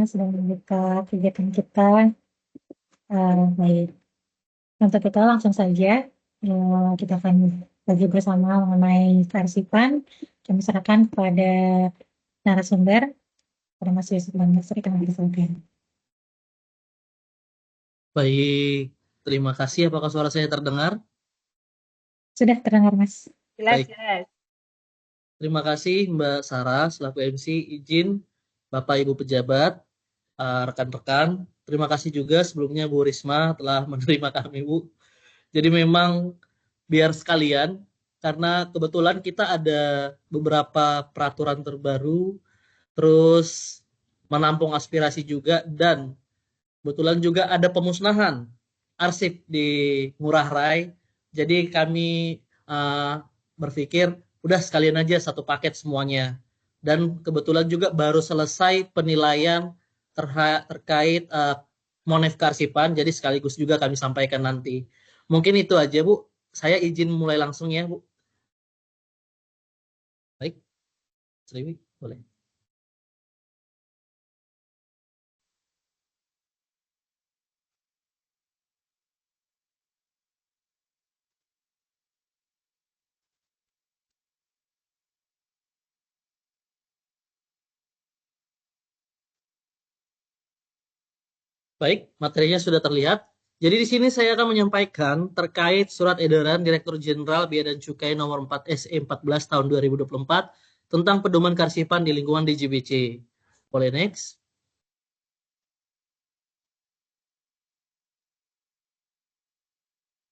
sudah membuka kegiatan kita. Baik, untuk kita langsung saja kita akan bagi bersama mengenai kearsipan. Kami serahkan kepada narasumber, pada Mas Yusuf dan Mas Sri, kami disampaikan. Baik, terima kasih. Apakah suara saya terdengar? Sudah terdengar, Mas? Baik. Terima kasih Mbak Sarah selaku MC. Izin Bapak Ibu pejabat, rekan-rekan. Terima kasih juga sebelumnya Bu Risma telah menerima kami, Bu. Jadi memang biar sekalian, karena kebetulan kita ada beberapa peraturan terbaru, terus menampung aspirasi juga, dan kebetulan juga ada pemusnahan arsip di Ngurah Rai. Jadi kami berpikir udah sekalian aja satu paket semuanya. Dan kebetulan juga baru selesai penilaian terkait Monef Karsipan, jadi sekaligus juga kami sampaikan nanti. Mungkin itu aja, Bu. Saya izin mulai langsung ya, Bu. Baik, Sriwi, boleh. Baik, materinya sudah terlihat. Jadi di sini saya akan menyampaikan terkait surat edaran Direktur Jenderal Bea dan Cukai nomor 4 SE 14 tahun 2024 tentang pedoman kearsipan di lingkungan DJBC. Boleh next?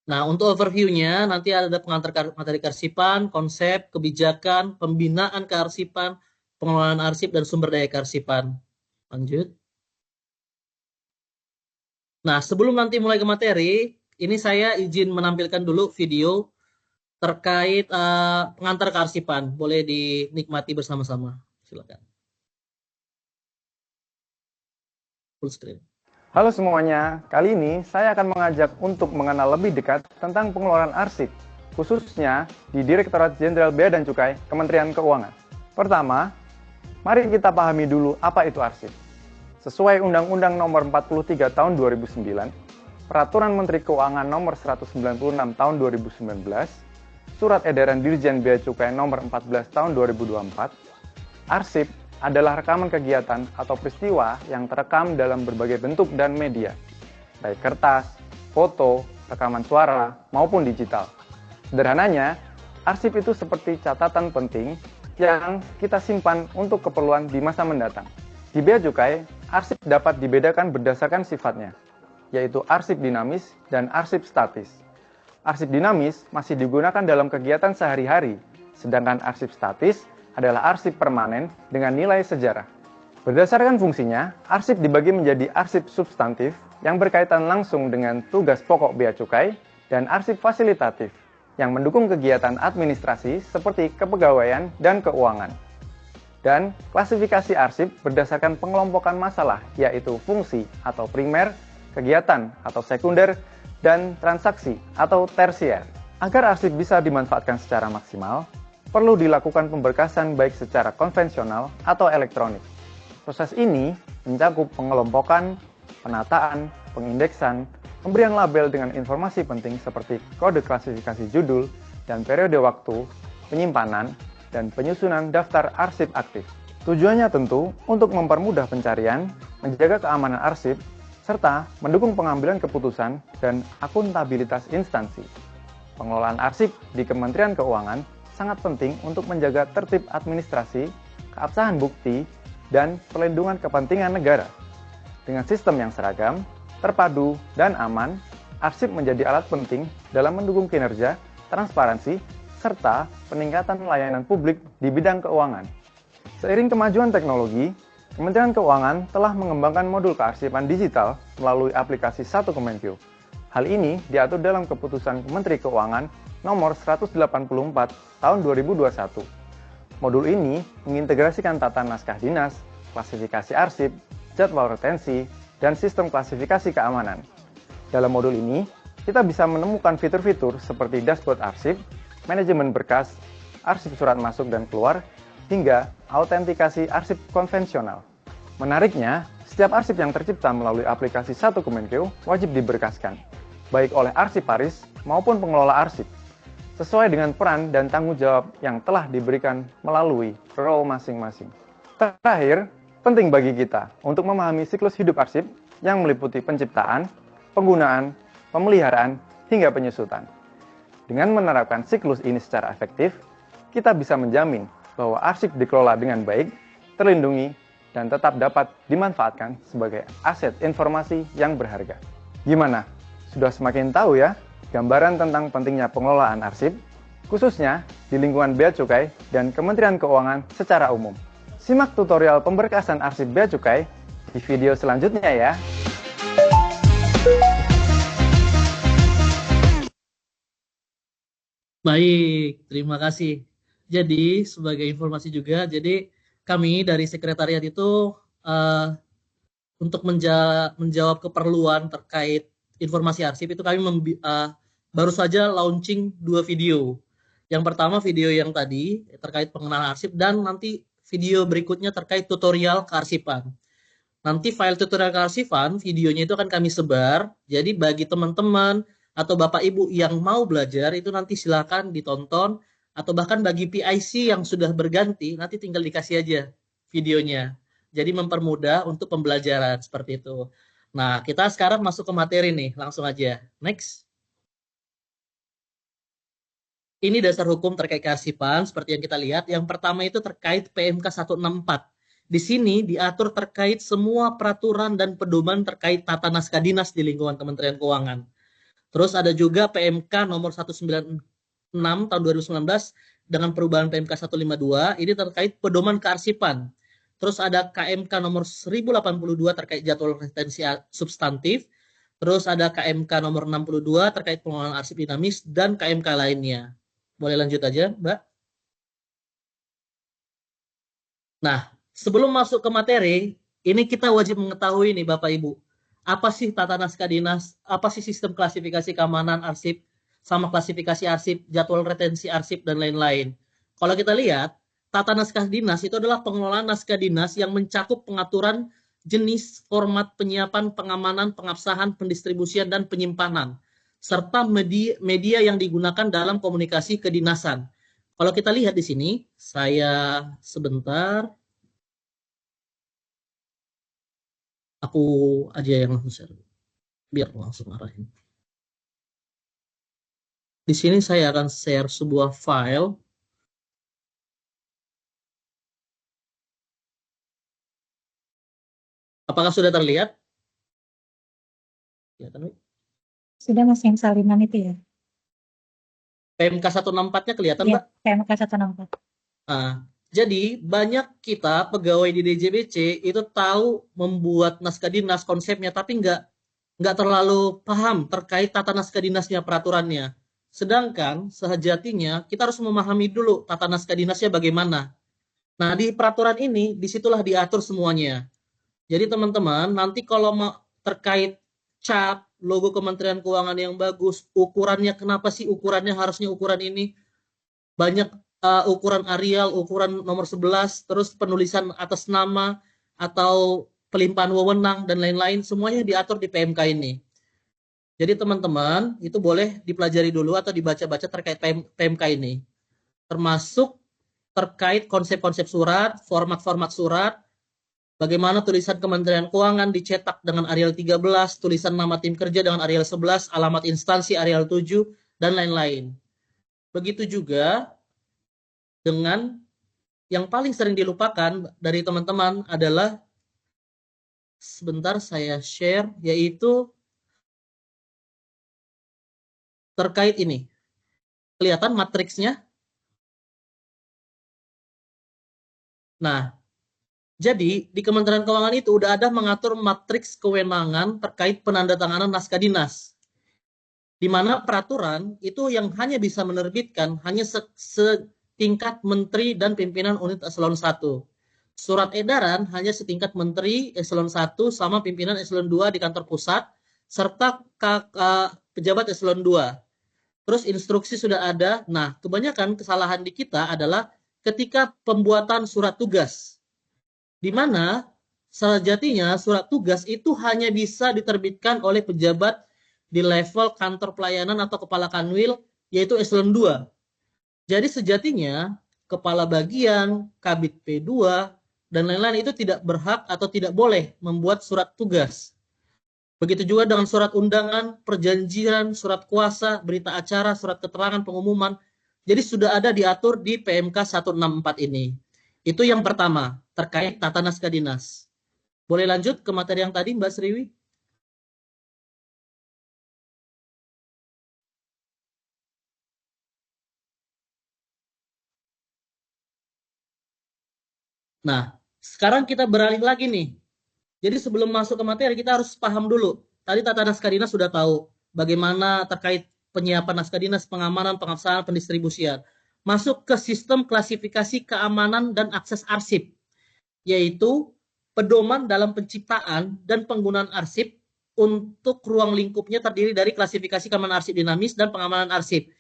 Nah, untuk overview-nya nanti ada pengantar materi kearsipan, konsep, kebijakan, pembinaan kearsipan, pengelolaan arsip, dan sumber daya kearsipan. Lanjut. Nah, sebelum nanti mulai ke materi, ini saya izin menampilkan dulu video terkait pengantar kearsipan. Boleh dinikmati bersama-sama. Silakan. Full screen. Halo semuanya, kali ini saya akan mengajak untuk mengenal lebih dekat tentang pengelolaan arsip, khususnya di Direktorat Jenderal Bea dan Cukai, Kementerian Keuangan. Pertama, mari kita pahami dulu apa itu arsip. Sesuai Undang-Undang Nomor 43 Tahun 2009, Peraturan Menteri Keuangan Nomor 196 Tahun 2019, Surat Edaran Dirjen Bea Cukai Nomor 14 Tahun 2024, arsip adalah rekaman kegiatan atau peristiwa yang terekam dalam berbagai bentuk dan media, baik kertas, foto, rekaman suara, maupun digital. Sederhananya, arsip itu seperti catatan penting yang kita simpan untuk keperluan di masa mendatang. Di Bea Cukai, arsip dapat dibedakan berdasarkan sifatnya, yaitu arsip dinamis dan arsip statis. Arsip dinamis masih digunakan dalam kegiatan sehari-hari, sedangkan arsip statis adalah arsip permanen dengan nilai sejarah. Berdasarkan fungsinya, arsip dibagi menjadi arsip substantif yang berkaitan langsung dengan tugas pokok Bea Cukai dan arsip fasilitatif yang mendukung kegiatan administrasi seperti kepegawaian dan keuangan. Dan klasifikasi arsip berdasarkan pengelompokan masalah, yaitu fungsi atau primer, kegiatan atau sekunder, dan transaksi atau tersier. Agar arsip bisa dimanfaatkan secara maksimal, perlu dilakukan pemberkasan baik secara konvensional atau elektronik. Proses ini mencakup pengelompokan, penataan, pengindeksan, pemberian label dengan informasi penting seperti kode klasifikasi judul dan periode waktu, penyimpanan, dan penyusunan daftar arsip aktif. Tujuannya tentu untuk mempermudah pencarian, menjaga keamanan arsip, serta mendukung pengambilan keputusan dan akuntabilitas instansi. Pengelolaan arsip di Kementerian Keuangan sangat penting untuk menjaga tertib administrasi, keabsahan bukti, dan perlindungan kepentingan negara. Dengan sistem yang seragam, terpadu, dan aman, arsip menjadi alat penting dalam mendukung kinerja, transparansi, serta peningkatan layanan publik di bidang keuangan. Seiring kemajuan teknologi, Kementerian Keuangan telah mengembangkan modul kearsipan digital melalui aplikasi Satu Kemenkeu. Hal ini diatur dalam Keputusan Menteri Keuangan Nomor 184 Tahun 2021. Modul ini mengintegrasikan tata naskah dinas, klasifikasi arsip, jadwal retensi, dan sistem klasifikasi keamanan. Dalam modul ini, kita bisa menemukan fitur-fitur seperti dashboard arsip, manajemen berkas, arsip surat masuk dan keluar, hingga autentikasi arsip konvensional. Menariknya, Setiap arsip yang tercipta melalui aplikasi Satu Kemenkeu wajib diberkaskan, baik oleh arsiparis maupun pengelola arsip, sesuai dengan peran dan tanggung jawab yang telah diberikan melalui role masing-masing. Terakhir, penting bagi kita untuk memahami siklus hidup arsip yang meliputi penciptaan, penggunaan, pemeliharaan, hingga penyusutan. Dengan menerapkan siklus ini secara efektif, kita bisa menjamin bahwa arsip dikelola dengan baik, terlindungi, dan tetap dapat dimanfaatkan sebagai aset informasi yang berharga. Gimana? Sudah semakin tahu ya gambaran tentang pentingnya pengelolaan arsip, khususnya di lingkungan Bea Cukai dan Kementerian Keuangan secara umum. Simak tutorial pemberkasan arsip Bea Cukai di video selanjutnya ya. Baik, terima kasih. Jadi, sebagai informasi juga, jadi kami dari sekretariat itu untuk menjawab keperluan terkait informasi arsip itu kami baru saja launching 2 video. Yang pertama video yang tadi terkait pengenalan arsip dan nanti video berikutnya terkait tutorial kearsipan. Nanti file tutorial kearsipan, videonya itu akan kami sebar. Jadi bagi teman-teman atau Bapak Ibu yang mau belajar itu nanti silakan ditonton, atau bahkan bagi PIC yang sudah berganti nanti tinggal dikasih aja videonya. Jadi mempermudah untuk pembelajaran seperti itu. Nah, kita sekarang masuk ke materi nih, langsung aja. Next. Ini dasar hukum terkait kearsipan seperti yang kita lihat. Yang pertama itu terkait PMK 164. Di sini diatur terkait semua peraturan dan pedoman terkait tata naskah dinas di lingkungan Kementerian Keuangan. Terus ada juga PMK nomor 196 tahun 2019 dengan perubahan PMK 152, ini terkait pedoman kearsipan. Terus ada KMK nomor 1082 terkait jadwal retensi substantif. Terus ada KMK nomor 62 terkait pengelolaan arsip dinamis dan KMK lainnya. Boleh lanjut aja, Mbak? Nah, sebelum masuk ke materi, ini kita wajib mengetahui nih Bapak Ibu. Apa sih tata naskah dinas, apa sih sistem klasifikasi keamanan arsip, sama klasifikasi arsip, jadwal retensi arsip, dan lain-lain. Kalau kita lihat, tata naskah dinas itu adalah pengelolaan naskah dinas yang mencakup pengaturan jenis, format, penyiapan, pengamanan, pengabsahan, pendistribusian, dan penyimpanan, serta media yang digunakan dalam komunikasi kedinasan. Kalau kita lihat di sini, saya sebentar. Aku aja yang langsung share, biar langsung arahin. Di sini saya akan share sebuah file. Apakah sudah terlihat? Sudah Mas yang salinan itu ya? PMK 164-nya kelihatan, Iya, Mbak? PMK 164. Nah, jadi banyak kita pegawai di DJBC itu tahu membuat naskah dinas konsepnya, tapi nggak terlalu paham terkait tata naskah dinasnya, peraturannya. Sedangkan sejatinya kita harus memahami dulu tata naskah dinasnya bagaimana. Nah, di peraturan ini disitulah diatur semuanya. Jadi teman-teman, nanti kalau terkait cap, logo Kementerian Keuangan yang bagus, ukurannya kenapa sih ukurannya harusnya ukuran ini? Banyak ukuran Arial, ukuran nomor 11, terus penulisan atas nama atau pelimpahan wewenang dan lain-lain, semuanya diatur di PMK ini. Jadi teman-teman itu boleh dipelajari dulu atau dibaca-baca terkait PMK ini. Termasuk terkait konsep-konsep surat, format-format surat, bagaimana tulisan Kementerian Keuangan dicetak dengan Arial 13, tulisan nama tim kerja dengan Arial 11, alamat instansi Arial 7, dan lain-lain. Begitu juga dengan yang paling sering dilupakan dari teman-teman adalah, sebentar saya share, yaitu terkait ini. Kelihatan matriksnya? Nah, jadi di Kementerian Keuangan itu udah ada mengatur matriks kewenangan terkait penandatanganan naskah dinas. Di mana peraturan itu yang hanya bisa menerbitkan hanya setingkat menteri dan pimpinan unit eselon 1. Surat edaran hanya setingkat menteri eselon 1 sama pimpinan eselon 2 di kantor pusat serta pejabat eselon 2. Terus instruksi sudah ada. Nah, kebanyakan kesalahan di kita adalah ketika pembuatan surat tugas, di mana sejatinya surat tugas itu hanya bisa diterbitkan oleh pejabat di level kantor pelayanan atau kepala kanwil, yaitu eselon 2. Jadi sejatinya kepala bagian, kabit P2, dan lain-lain itu tidak berhak atau tidak boleh membuat surat tugas. Begitu juga dengan surat undangan, perjanjian, surat kuasa, berita acara, surat keterangan, pengumuman. Jadi sudah ada diatur di PMK 164 ini. Itu yang pertama, terkait tata naskah dinas. Boleh lanjut ke materi yang tadi, Mbak Sriwi? Nah, sekarang kita beralih lagi nih. Jadi sebelum masuk ke materi, kita harus paham dulu. Tadi tata naskah dinas sudah tahu bagaimana terkait penyiapan naskah dinas, pengamanan, pengabsahan, pendistribusian. Masuk ke sistem klasifikasi keamanan dan akses arsip, yaitu pedoman dalam penciptaan dan penggunaan arsip untuk ruang lingkupnya terdiri dari klasifikasi keamanan arsip dinamis dan pengamanan arsip.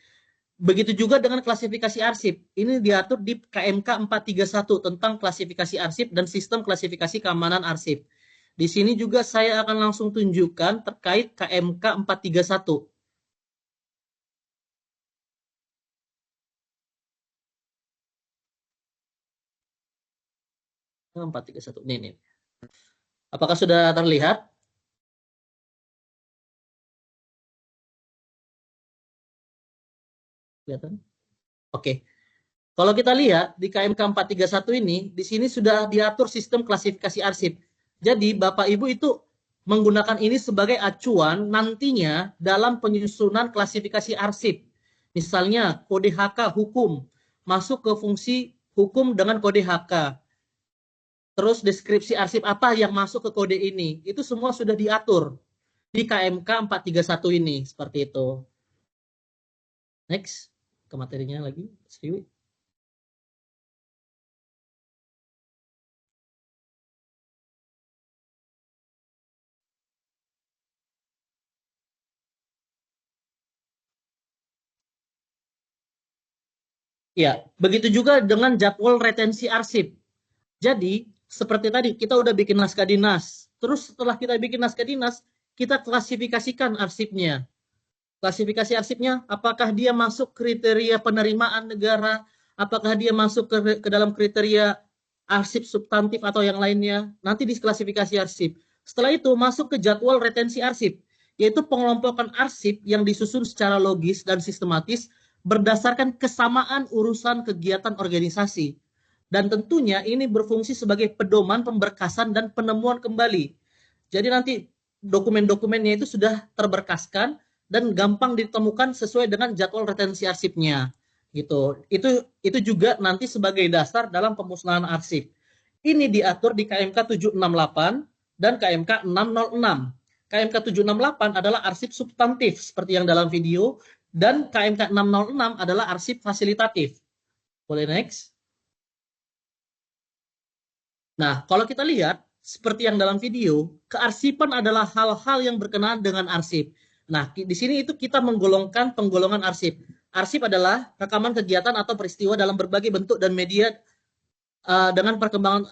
Begitu juga dengan klasifikasi arsip. Ini diatur di KMK 431 tentang klasifikasi arsip dan sistem klasifikasi keamanan arsip. Di sini juga saya akan langsung tunjukkan terkait KMK 431. Nah, 431 ini. Apakah sudah terlihat? Kelihatan? Oke. Kalau kita lihat di KMK 431 ini, di sini sudah diatur sistem klasifikasi arsip. Jadi Bapak Ibu itu menggunakan ini sebagai acuan nantinya dalam penyusunan klasifikasi arsip. Misalnya kode HK hukum, masuk ke fungsi hukum dengan kode HK. Terus deskripsi arsip apa yang masuk ke kode ini. Itu semua sudah diatur di KMK 431 ini. Seperti itu. Next, ke materinya lagi. Sriwi. Ya, begitu juga dengan jadwal retensi arsip. Jadi, seperti tadi, kita udah bikin naskah dinas. Terus setelah kita bikin naskah dinas, kita klasifikasikan arsipnya. Klasifikasi arsipnya, apakah dia masuk kriteria penerimaan negara, apakah dia masuk ke dalam kriteria arsip substantif atau yang lainnya, nanti diklasifikasi arsip. Setelah itu, masuk ke jadwal retensi arsip, yaitu pengelompokan arsip yang disusun secara logis dan sistematis berdasarkan kesamaan urusan kegiatan organisasi. Dan tentunya ini berfungsi sebagai pedoman pemberkasan dan penemuan kembali. Jadi nanti dokumen-dokumennya itu sudah terberkaskan dan gampang ditemukan sesuai dengan jadwal retensi arsipnya. Gitu. Itu juga nanti sebagai dasar dalam pemusnahan arsip. Ini diatur di KMK 768 dan KMK 606. KMK 768 adalah arsip substantif seperti yang dalam video, dan KMK 606 adalah arsip fasilitatif. Boleh next? Nah, kalau kita lihat, seperti yang dalam video, kearsipan adalah hal-hal yang berkenaan dengan arsip. Nah, di sini itu kita menggolongkan penggolongan arsip. Arsip adalah rekaman kegiatan atau peristiwa dalam berbagai bentuk dan media dengan perkembangan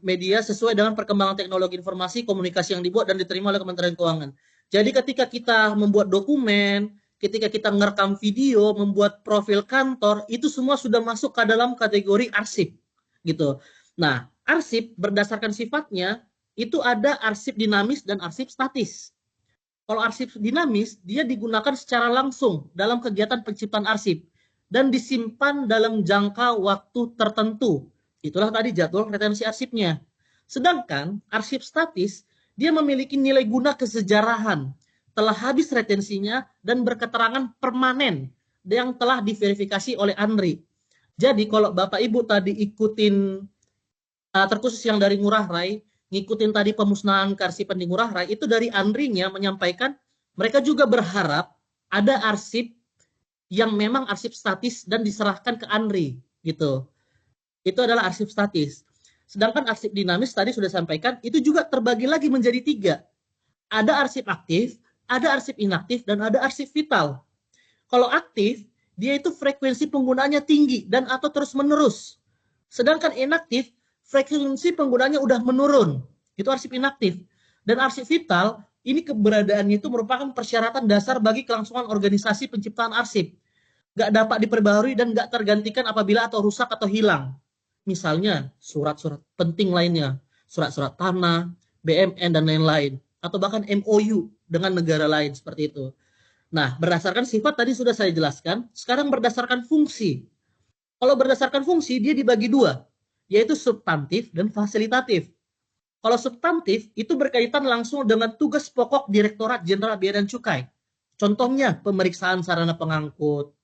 media sesuai dengan perkembangan teknologi informasi komunikasi yang dibuat dan diterima oleh Kementerian Keuangan. Jadi ketika kita membuat dokumen, ketika kita merekam video, membuat profil kantor, itu semua sudah masuk ke dalam kategori arsip, gitu. Nah, arsip berdasarkan sifatnya itu ada arsip dinamis dan arsip statis. Kalau arsip dinamis, dia digunakan secara langsung dalam kegiatan penciptaan arsip dan disimpan dalam jangka waktu tertentu. Itulah tadi jadwal retensi arsipnya. Sedangkan arsip statis, dia memiliki nilai guna kesejarahan, telah habis retensinya dan berketerangan permanen yang telah diverifikasi oleh ANRI. Jadi kalau Bapak Ibu tadi ikutin terkhusus yang dari Ngurah Rai, ngikutin tadi pemusnahan kearsipan di Ngurah Rai, itu dari ANRI-nya menyampaikan mereka juga berharap ada arsip yang memang arsip statis dan diserahkan ke ANRI gitu. Itu adalah arsip statis. Sedangkan arsip dinamis tadi sudah sampaikan itu juga terbagi lagi menjadi 3. Ada arsip aktif, ada arsip inaktif, dan ada arsip vital. Kalau aktif, dia itu frekuensi penggunaannya tinggi dan atau terus menerus. Sedangkan inaktif, frekuensi penggunaannya udah menurun. Itu arsip inaktif. Dan arsip vital, ini keberadaannya itu merupakan persyaratan dasar bagi kelangsungan organisasi penciptaan arsip. Nggak dapat diperbaharui dan nggak tergantikan apabila atau rusak atau hilang. Misalnya, surat-surat penting lainnya, surat-surat tanah, BMN, dan lain-lain. Atau bahkan MOU dengan negara lain seperti itu. Nah, berdasarkan sifat tadi sudah saya jelaskan, sekarang berdasarkan fungsi. Kalau berdasarkan fungsi, dia dibagi dua, yaitu substantif dan fasilitatif. Kalau substantif, itu berkaitan langsung dengan tugas pokok Direktorat Jenderal Bea dan Cukai. Contohnya, pemeriksaan sarana pengangkut,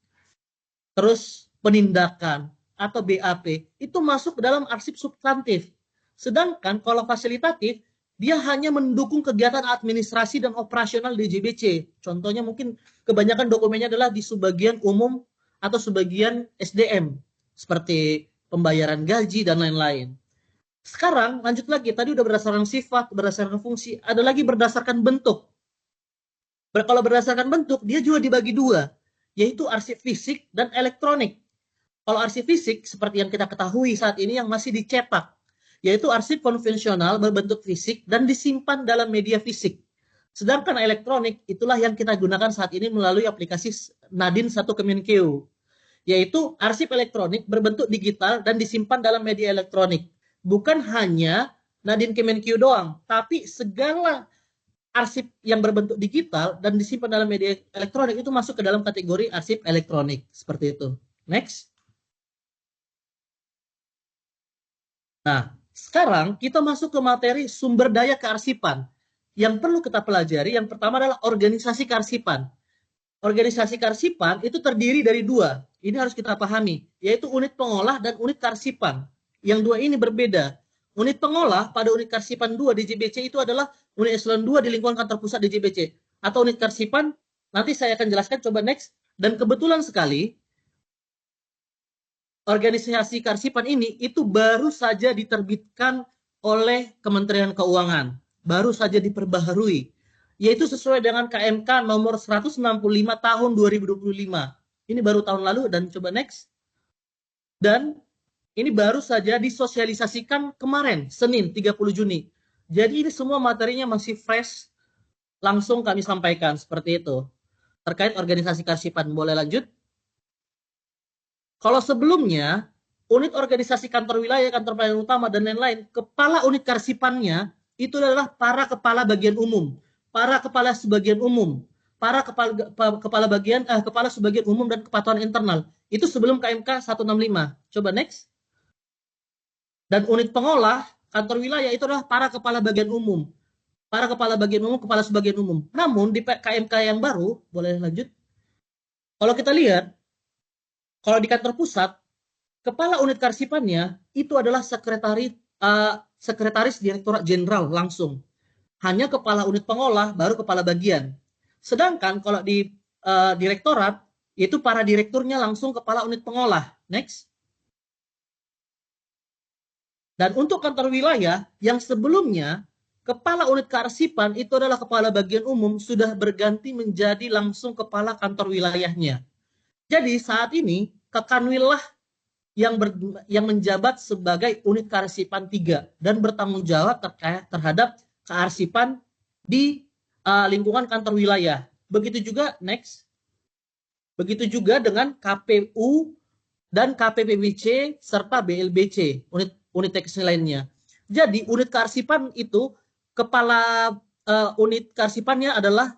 terus penindakan, atau BAP, itu masuk ke dalam arsip substantif. Sedangkan kalau fasilitatif, dia hanya mendukung kegiatan administrasi dan operasional di JBC. Contohnya mungkin kebanyakan dokumennya adalah di subbagian umum atau subbagian SDM, seperti pembayaran gaji dan lain-lain. Sekarang lanjut lagi, tadi udah berdasarkan sifat, berdasarkan fungsi, ada lagi berdasarkan bentuk. Kalau berdasarkan bentuk, dia juga dibagi dua, yaitu arsip fisik dan elektronik. Kalau arsip fisik, seperti yang kita ketahui saat ini yang masih dicetak, yaitu arsip konvensional berbentuk fisik dan disimpan dalam media fisik. Sedangkan elektronik, itulah yang kita gunakan saat ini melalui aplikasi Nadin 1 Kemenkeu, yaitu arsip elektronik berbentuk digital dan disimpan dalam media elektronik. Bukan hanya Nadin Kemenkeu doang, tapi segala arsip yang berbentuk digital dan disimpan dalam media elektronik itu masuk ke dalam kategori arsip elektronik. Seperti itu. Next. Nah, sekarang kita masuk ke materi sumber daya kearsipan. Yang perlu kita pelajari, yang pertama adalah organisasi kearsipan. Organisasi kearsipan itu terdiri dari dua. Ini harus kita pahami, yaitu unit pengolah dan unit kearsipan. Yang dua ini berbeda. Unit pengolah pada unit kearsipan 2 di JBC itu adalah unit eselon 2 di lingkungan kantor pusat di JBC. Atau unit kearsipan, nanti saya akan jelaskan, coba next. Dan kebetulan sekali, organisasi kearsipan ini itu baru saja diterbitkan oleh Kementerian Keuangan. Baru saja diperbaharui. Yaitu sesuai dengan KMK nomor 165 tahun 2025. Ini baru tahun lalu, dan coba next. Dan ini baru saja disosialisasikan kemarin, Senin 30 Juni. Jadi ini semua materinya masih fresh, langsung kami sampaikan seperti itu. Terkait organisasi kearsipan, boleh lanjut? Kalau sebelumnya, unit organisasi kantor wilayah, kantor pelayanan utama, dan lain-lain, kepala unit kearsipannya itu adalah para kepala bagian umum, para kepala sebagian umum, para kepala sebagian umum dan kepatuhan internal. Itu sebelum KMK 165. Coba next. Dan unit pengolah kantor wilayah itu adalah para kepala bagian umum. Para kepala bagian umum, kepala sebagian umum. Namun di KMK yang baru, boleh lanjut. Kalau kita lihat, kalau di kantor pusat, kepala unit kearsipannya itu adalah sekretaris Direktorat Jenderal langsung. Hanya kepala unit pengolah, baru kepala bagian. Sedangkan kalau di direktorat, itu para direkturnya langsung kepala unit pengolah. Next. Dan untuk kantor wilayah, yang sebelumnya, kepala unit kearsipan itu adalah kepala bagian umum, sudah berganti menjadi langsung kepala kantor wilayahnya. Jadi saat ini, Kekanwil lah yang menjabat sebagai unit kearsipan 3 dan bertanggung jawab terhadap kearsipan di lingkungan kantor wilayah. Begitu juga, next. Begitu juga dengan KPU dan KPPBC serta BLBC, unit teknis lainnya. Jadi unit kearsipan itu kepala unit kearsipannya adalah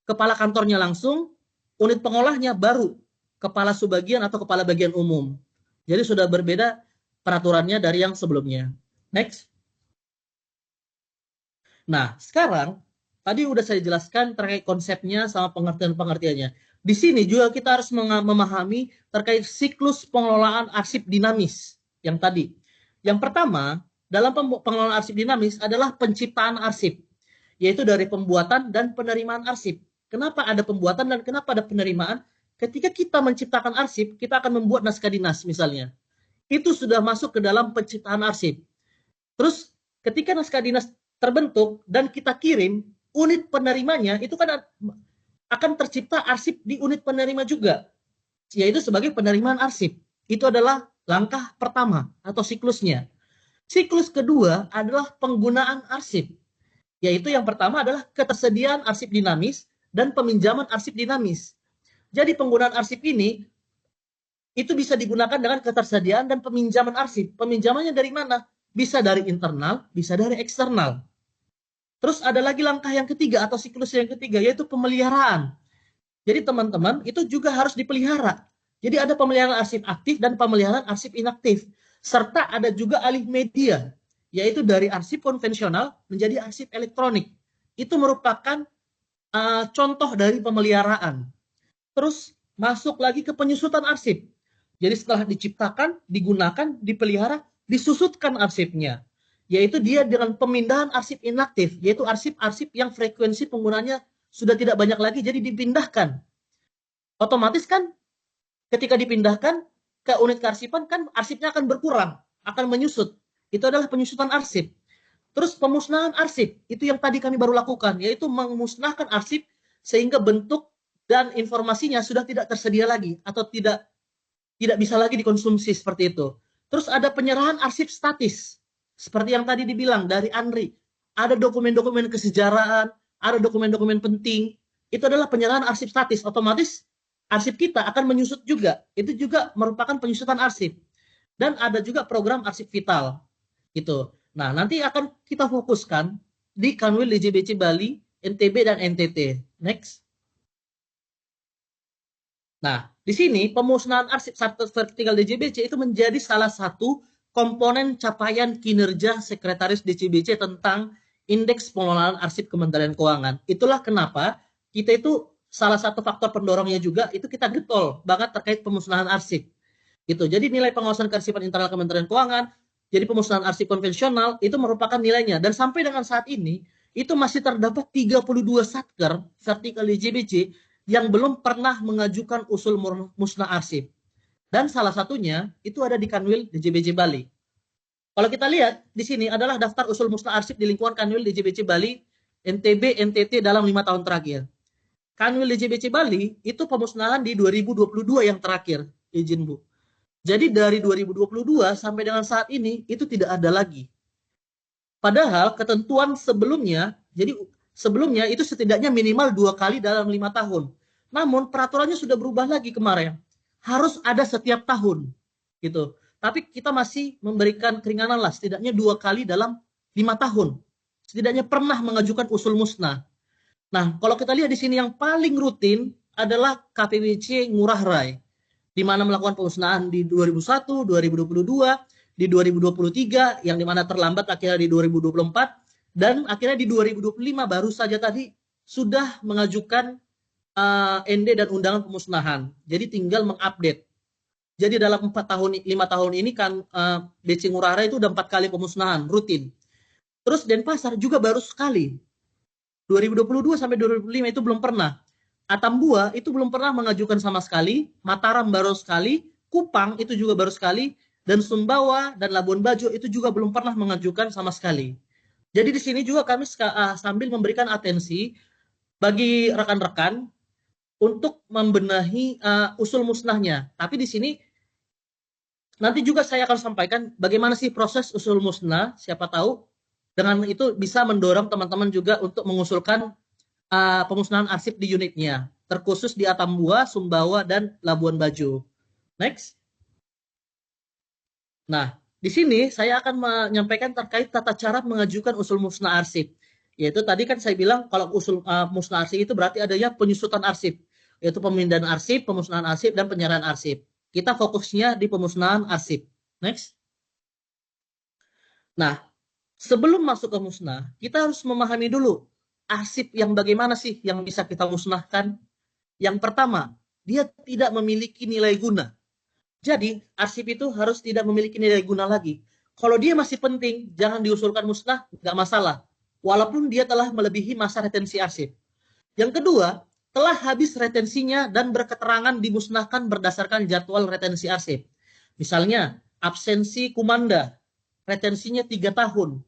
kepala kantornya langsung, unit pengolahnya baru kepala subbagian atau kepala bagian umum. Jadi sudah berbeda peraturannya dari yang sebelumnya. Next. Nah, sekarang tadi udah saya jelaskan terkait konsepnya sama pengertian-pengertiannya. Di sini juga kita harus memahami terkait siklus pengelolaan arsip dinamis yang tadi. Yang pertama, dalam pengelolaan arsip dinamis adalah penciptaan arsip, yaitu dari pembuatan dan penerimaan arsip. Kenapa ada pembuatan dan kenapa ada penerimaan? Ketika kita menciptakan arsip, kita akan membuat naskah dinas misalnya. Itu sudah masuk ke dalam penciptaan arsip. Terus ketika naskah dinas terbentuk dan kita kirim, unit penerimanya itu kan akan tercipta arsip di unit penerima juga, yaitu sebagai penerimaan arsip. Itu adalah langkah pertama atau siklusnya. Siklus kedua adalah penggunaan arsip, yaitu yang pertama adalah ketersediaan arsip dinamis dan peminjaman arsip dinamis. Jadi penggunaan arsip ini itu bisa digunakan dengan ketersediaan dan peminjaman arsip. Peminjamannya dari mana? Bisa dari internal, bisa dari eksternal. Terus ada lagi langkah yang ketiga atau siklus yang ketiga, yaitu pemeliharaan. Jadi teman-teman, itu juga harus dipelihara. Jadi ada pemeliharaan arsip aktif dan pemeliharaan arsip inaktif. Serta ada juga alih media, yaitu dari arsip konvensional menjadi arsip elektronik. Itu merupakan contoh dari pemeliharaan. Terus masuk lagi ke penyusutan arsip. Jadi setelah diciptakan, digunakan, dipelihara, disusutkan arsipnya. Yaitu dia dengan pemindahan arsip inaktif, yaitu arsip-arsip yang frekuensi penggunanya sudah tidak banyak lagi, jadi dipindahkan. Otomatis kan ketika dipindahkan ke unit kearsipan kan arsipnya akan berkurang, akan menyusut. Itu adalah penyusutan arsip. Terus pemusnahan arsip, itu yang tadi kami baru lakukan, yaitu memusnahkan arsip sehingga bentuk dan informasinya sudah tidak tersedia lagi atau tidak bisa lagi dikonsumsi seperti itu. Terus ada penyerahan arsip statis. Seperti yang tadi dibilang dari Andri. Ada dokumen-dokumen kesejarahan, ada dokumen-dokumen penting. Itu adalah penyerahan arsip statis. Otomatis arsip kita akan menyusut juga. Itu juga merupakan penyusutan arsip. Dan ada juga program arsip vital. Gitu. Nah, nanti akan kita fokuskan di Kanwil DJBC Bali, NTB, dan NTT. Next. Nah, di sini pemusnahan arsip vertikal DJBC itu menjadi salah satu komponen capaian kinerja Sekretaris DJBC tentang Indeks Pengelolaan Arsip Kementerian Keuangan. Itulah kenapa kita itu salah satu faktor pendorongnya juga itu kita getol banget terkait pemusnahan arsip. Gitu. Jadi nilai pengawasan kearsipan internal Kementerian Keuangan, jadi pemusnahan arsip konvensional itu merupakan nilainya. Dan sampai dengan saat ini itu masih terdapat 32 satker vertikal DJBC yang belum pernah mengajukan usul musnah arsip. Dan salah satunya itu ada di Kanwil DJBC Bali. Kalau kita lihat di sini adalah daftar usul musnah arsip di lingkungan Kanwil DJBC Bali, NTB, NTT dalam 5 tahun terakhir. Kanwil DJBC Bali itu pemusnahan di 2022 yang terakhir, izin Bu. Jadi dari 2022 sampai dengan saat ini itu tidak ada lagi. Padahal ketentuan sebelumnya, jadi sebelumnya itu setidaknya minimal 2 kali dalam 5 tahun. Namun peraturannya sudah berubah lagi kemarin. Harus ada setiap tahun. Gitu. Tapi kita masih memberikan keringanan lah, setidaknya 2 kali dalam 5 tahun. Setidaknya pernah mengajukan usul musnah. Nah, kalau kita lihat di sini yang paling rutin adalah KPWC Ngurah Rai, di mana melakukan pemusnahan di 2001, 2022, di 2023, yang dimana terlambat akhirnya di 2024, dan akhirnya di 2025 baru saja tadi sudah mengajukan ND dan undangan pemusnahan. Jadi tinggal mengupdate. Jadi dalam 5 tahun ini kan BC Ngurah Rai itu udah 4 kali pemusnahan rutin. Terus Denpasar juga baru sekali. 2022 sampai 2025 itu belum pernah. Atambua itu belum pernah mengajukan sama sekali. Mataram baru sekali. Kupang itu juga baru sekali. Dan Sumbawa dan Labuan Bajo itu juga belum pernah mengajukan sama sekali. Jadi di sini juga kami sambil memberikan atensi bagi rekan-rekan untuk membenahi usul musnahnya. Tapi di sini nanti juga saya akan sampaikan bagaimana sih proses usul musnah. Siapa tahu dengan itu bisa mendorong teman-teman juga untuk mengusulkan pemusnahan arsip di unitnya, terkhusus di Atambua, Sumbawa, dan Labuan Bajo. Next. Nah, di sini saya akan menyampaikan terkait tata cara mengajukan usul musnah arsip. Yaitu tadi kan saya bilang kalau usul musnah arsip itu berarti adanya penyusutan arsip, yaitu pemindahan arsip, pemusnahan arsip, dan penyerahan arsip. Kita fokusnya di pemusnahan arsip. Next. Nah, sebelum masuk ke musnah, kita harus memahami dulu arsip yang bagaimana sih yang bisa kita musnahkan. Yang pertama, dia tidak memiliki nilai guna. Jadi, arsip itu harus tidak memiliki nilai guna lagi. Kalau dia masih penting, jangan diusulkan musnah, nggak masalah. Walaupun dia telah melebihi masa retensi arsip. Yang kedua, telah habis retensinya dan berketerangan dimusnahkan berdasarkan jadwal retensi arsip. Misalnya, absensi kumanda, retensinya 3 tahun.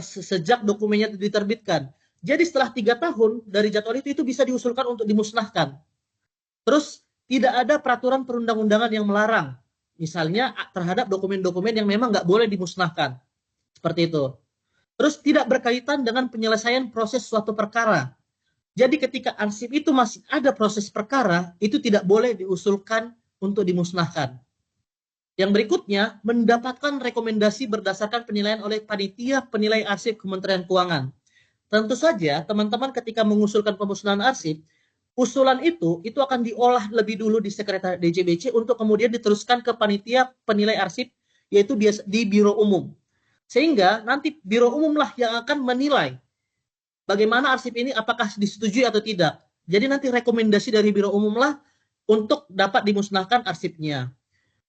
Sejak dokumennya diterbitkan. Jadi setelah 3 tahun dari jadwal itu bisa diusulkan untuk dimusnahkan. Terus tidak ada peraturan perundang-undangan yang melarang. Misalnya terhadap dokumen-dokumen yang memang nggak boleh dimusnahkan. Seperti itu. Terus tidak berkaitan dengan penyelesaian proses suatu perkara. Jadi ketika arsip itu masih ada proses perkara, itu tidak boleh diusulkan untuk dimusnahkan. Yang berikutnya, mendapatkan rekomendasi berdasarkan penilaian oleh panitia penilai arsip Kementerian Keuangan. Tentu saja, teman-teman ketika mengusulkan pemusnahan arsip, usulan itu akan diolah lebih dulu di Sekretariat DJBC untuk kemudian diteruskan ke panitia penilai arsip, yaitu di Biro Umum. Sehingga nanti Biro Umum lah yang akan menilai bagaimana arsip ini apakah disetujui atau tidak. Jadi nanti rekomendasi dari Biro Umum lah untuk dapat dimusnahkan arsipnya.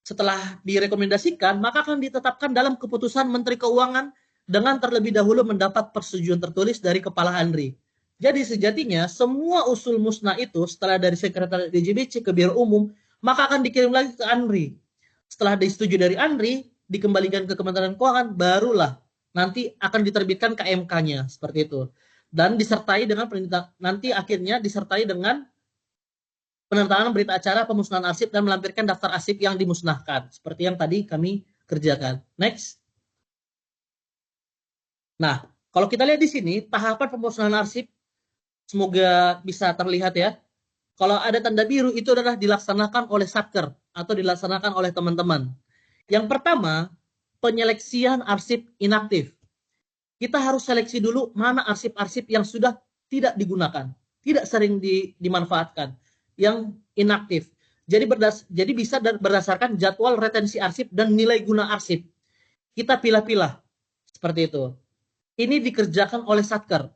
Setelah direkomendasikan, maka akan ditetapkan dalam keputusan Menteri Keuangan dengan terlebih dahulu mendapat persetujuan tertulis dari Kepala ANRI. Jadi sejatinya semua usul musnah itu setelah dari Sekretariat DJBC ke Biro Umum, maka akan dikirim lagi ke ANRI. Setelah disetujui dari ANRI, dikembalikan ke Kementerian Keuangan, barulah nanti akan diterbitkan KMK-nya seperti itu. Dan disertai dengan nanti akhirnya disertai dengan penandatanganan berita acara pemusnahan arsip dan melampirkan daftar arsip yang dimusnahkan. Seperti yang tadi kami kerjakan. Next. Nah, kalau kita lihat di sini, tahapan pemusnahan arsip, semoga bisa terlihat ya. Kalau ada tanda biru, itu adalah dilaksanakan oleh Satker atau dilaksanakan oleh teman-teman. Yang pertama, penyeleksian arsip inaktif. Kita harus seleksi dulu mana arsip-arsip yang sudah tidak digunakan, tidak sering dimanfaatkan, yang inaktif. Jadi bisa berdasarkan jadwal retensi arsip dan nilai guna arsip. Kita pilah-pilah seperti itu. Ini dikerjakan oleh Satker.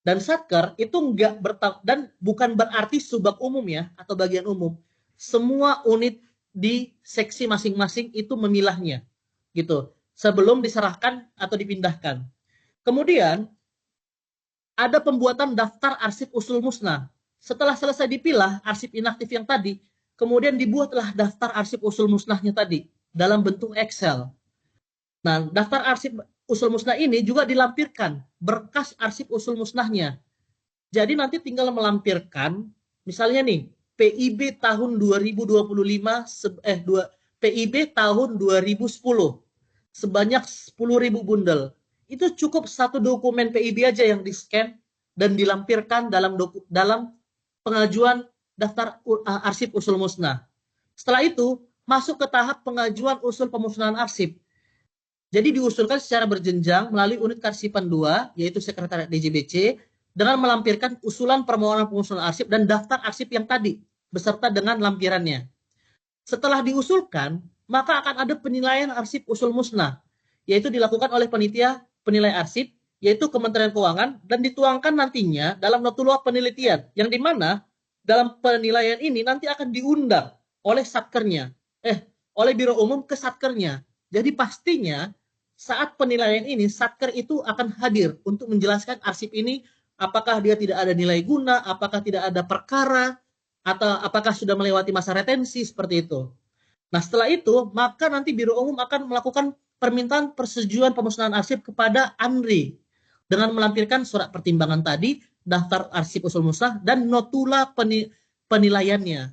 Dan Satker itu dan bukan berarti subak umum ya atau bagian umum. Semua unit di seksi masing-masing itu memilahnya, gitu. Sebelum diserahkan atau dipindahkan. Kemudian ada pembuatan daftar arsip usul musnah. Setelah selesai dipilah arsip inaktif yang tadi, kemudian dibuatlah daftar arsip usul musnahnya tadi dalam bentuk Excel. Nah, daftar arsip usul musnah ini juga dilampirkan berkas arsip usul musnahnya. Jadi nanti tinggal melampirkan, misalnya nih, PIB tahun 2025, PIB tahun 2010, sebanyak 10.000 bundel. Itu cukup satu dokumen PIB aja yang di-scan dan dilampirkan dalam pengajuan daftar arsip usul musnah. Setelah itu, masuk ke tahap pengajuan usul pemusnahan arsip. Jadi diusulkan secara berjenjang melalui unit kearsipan 2, yaitu Sekretariat DJBC, dengan melampirkan usulan permohonan pemusnahan arsip dan daftar arsip yang tadi, beserta dengan lampirannya. Setelah diusulkan, maka akan ada penilaian arsip usul musnah, yaitu dilakukan oleh panitia penilai arsip, yaitu Kementerian Keuangan, dan dituangkan nantinya dalam notulua penelitian, yang dimana dalam penilaian ini nanti akan diundang oleh satkernya, oleh Biro Umum ke satkernya. Jadi pastinya saat penilaian ini, satker itu akan hadir untuk menjelaskan arsip ini, apakah dia tidak ada nilai guna, apakah tidak ada perkara, atau apakah sudah melewati masa retensi, seperti itu. Nah setelah itu, maka nanti Biro Umum akan melakukan permintaan persetujuan pemusnahan arsip kepada ANRI dengan melampirkan surat pertimbangan tadi, daftar arsip usul musnah, dan notula penilaiannya.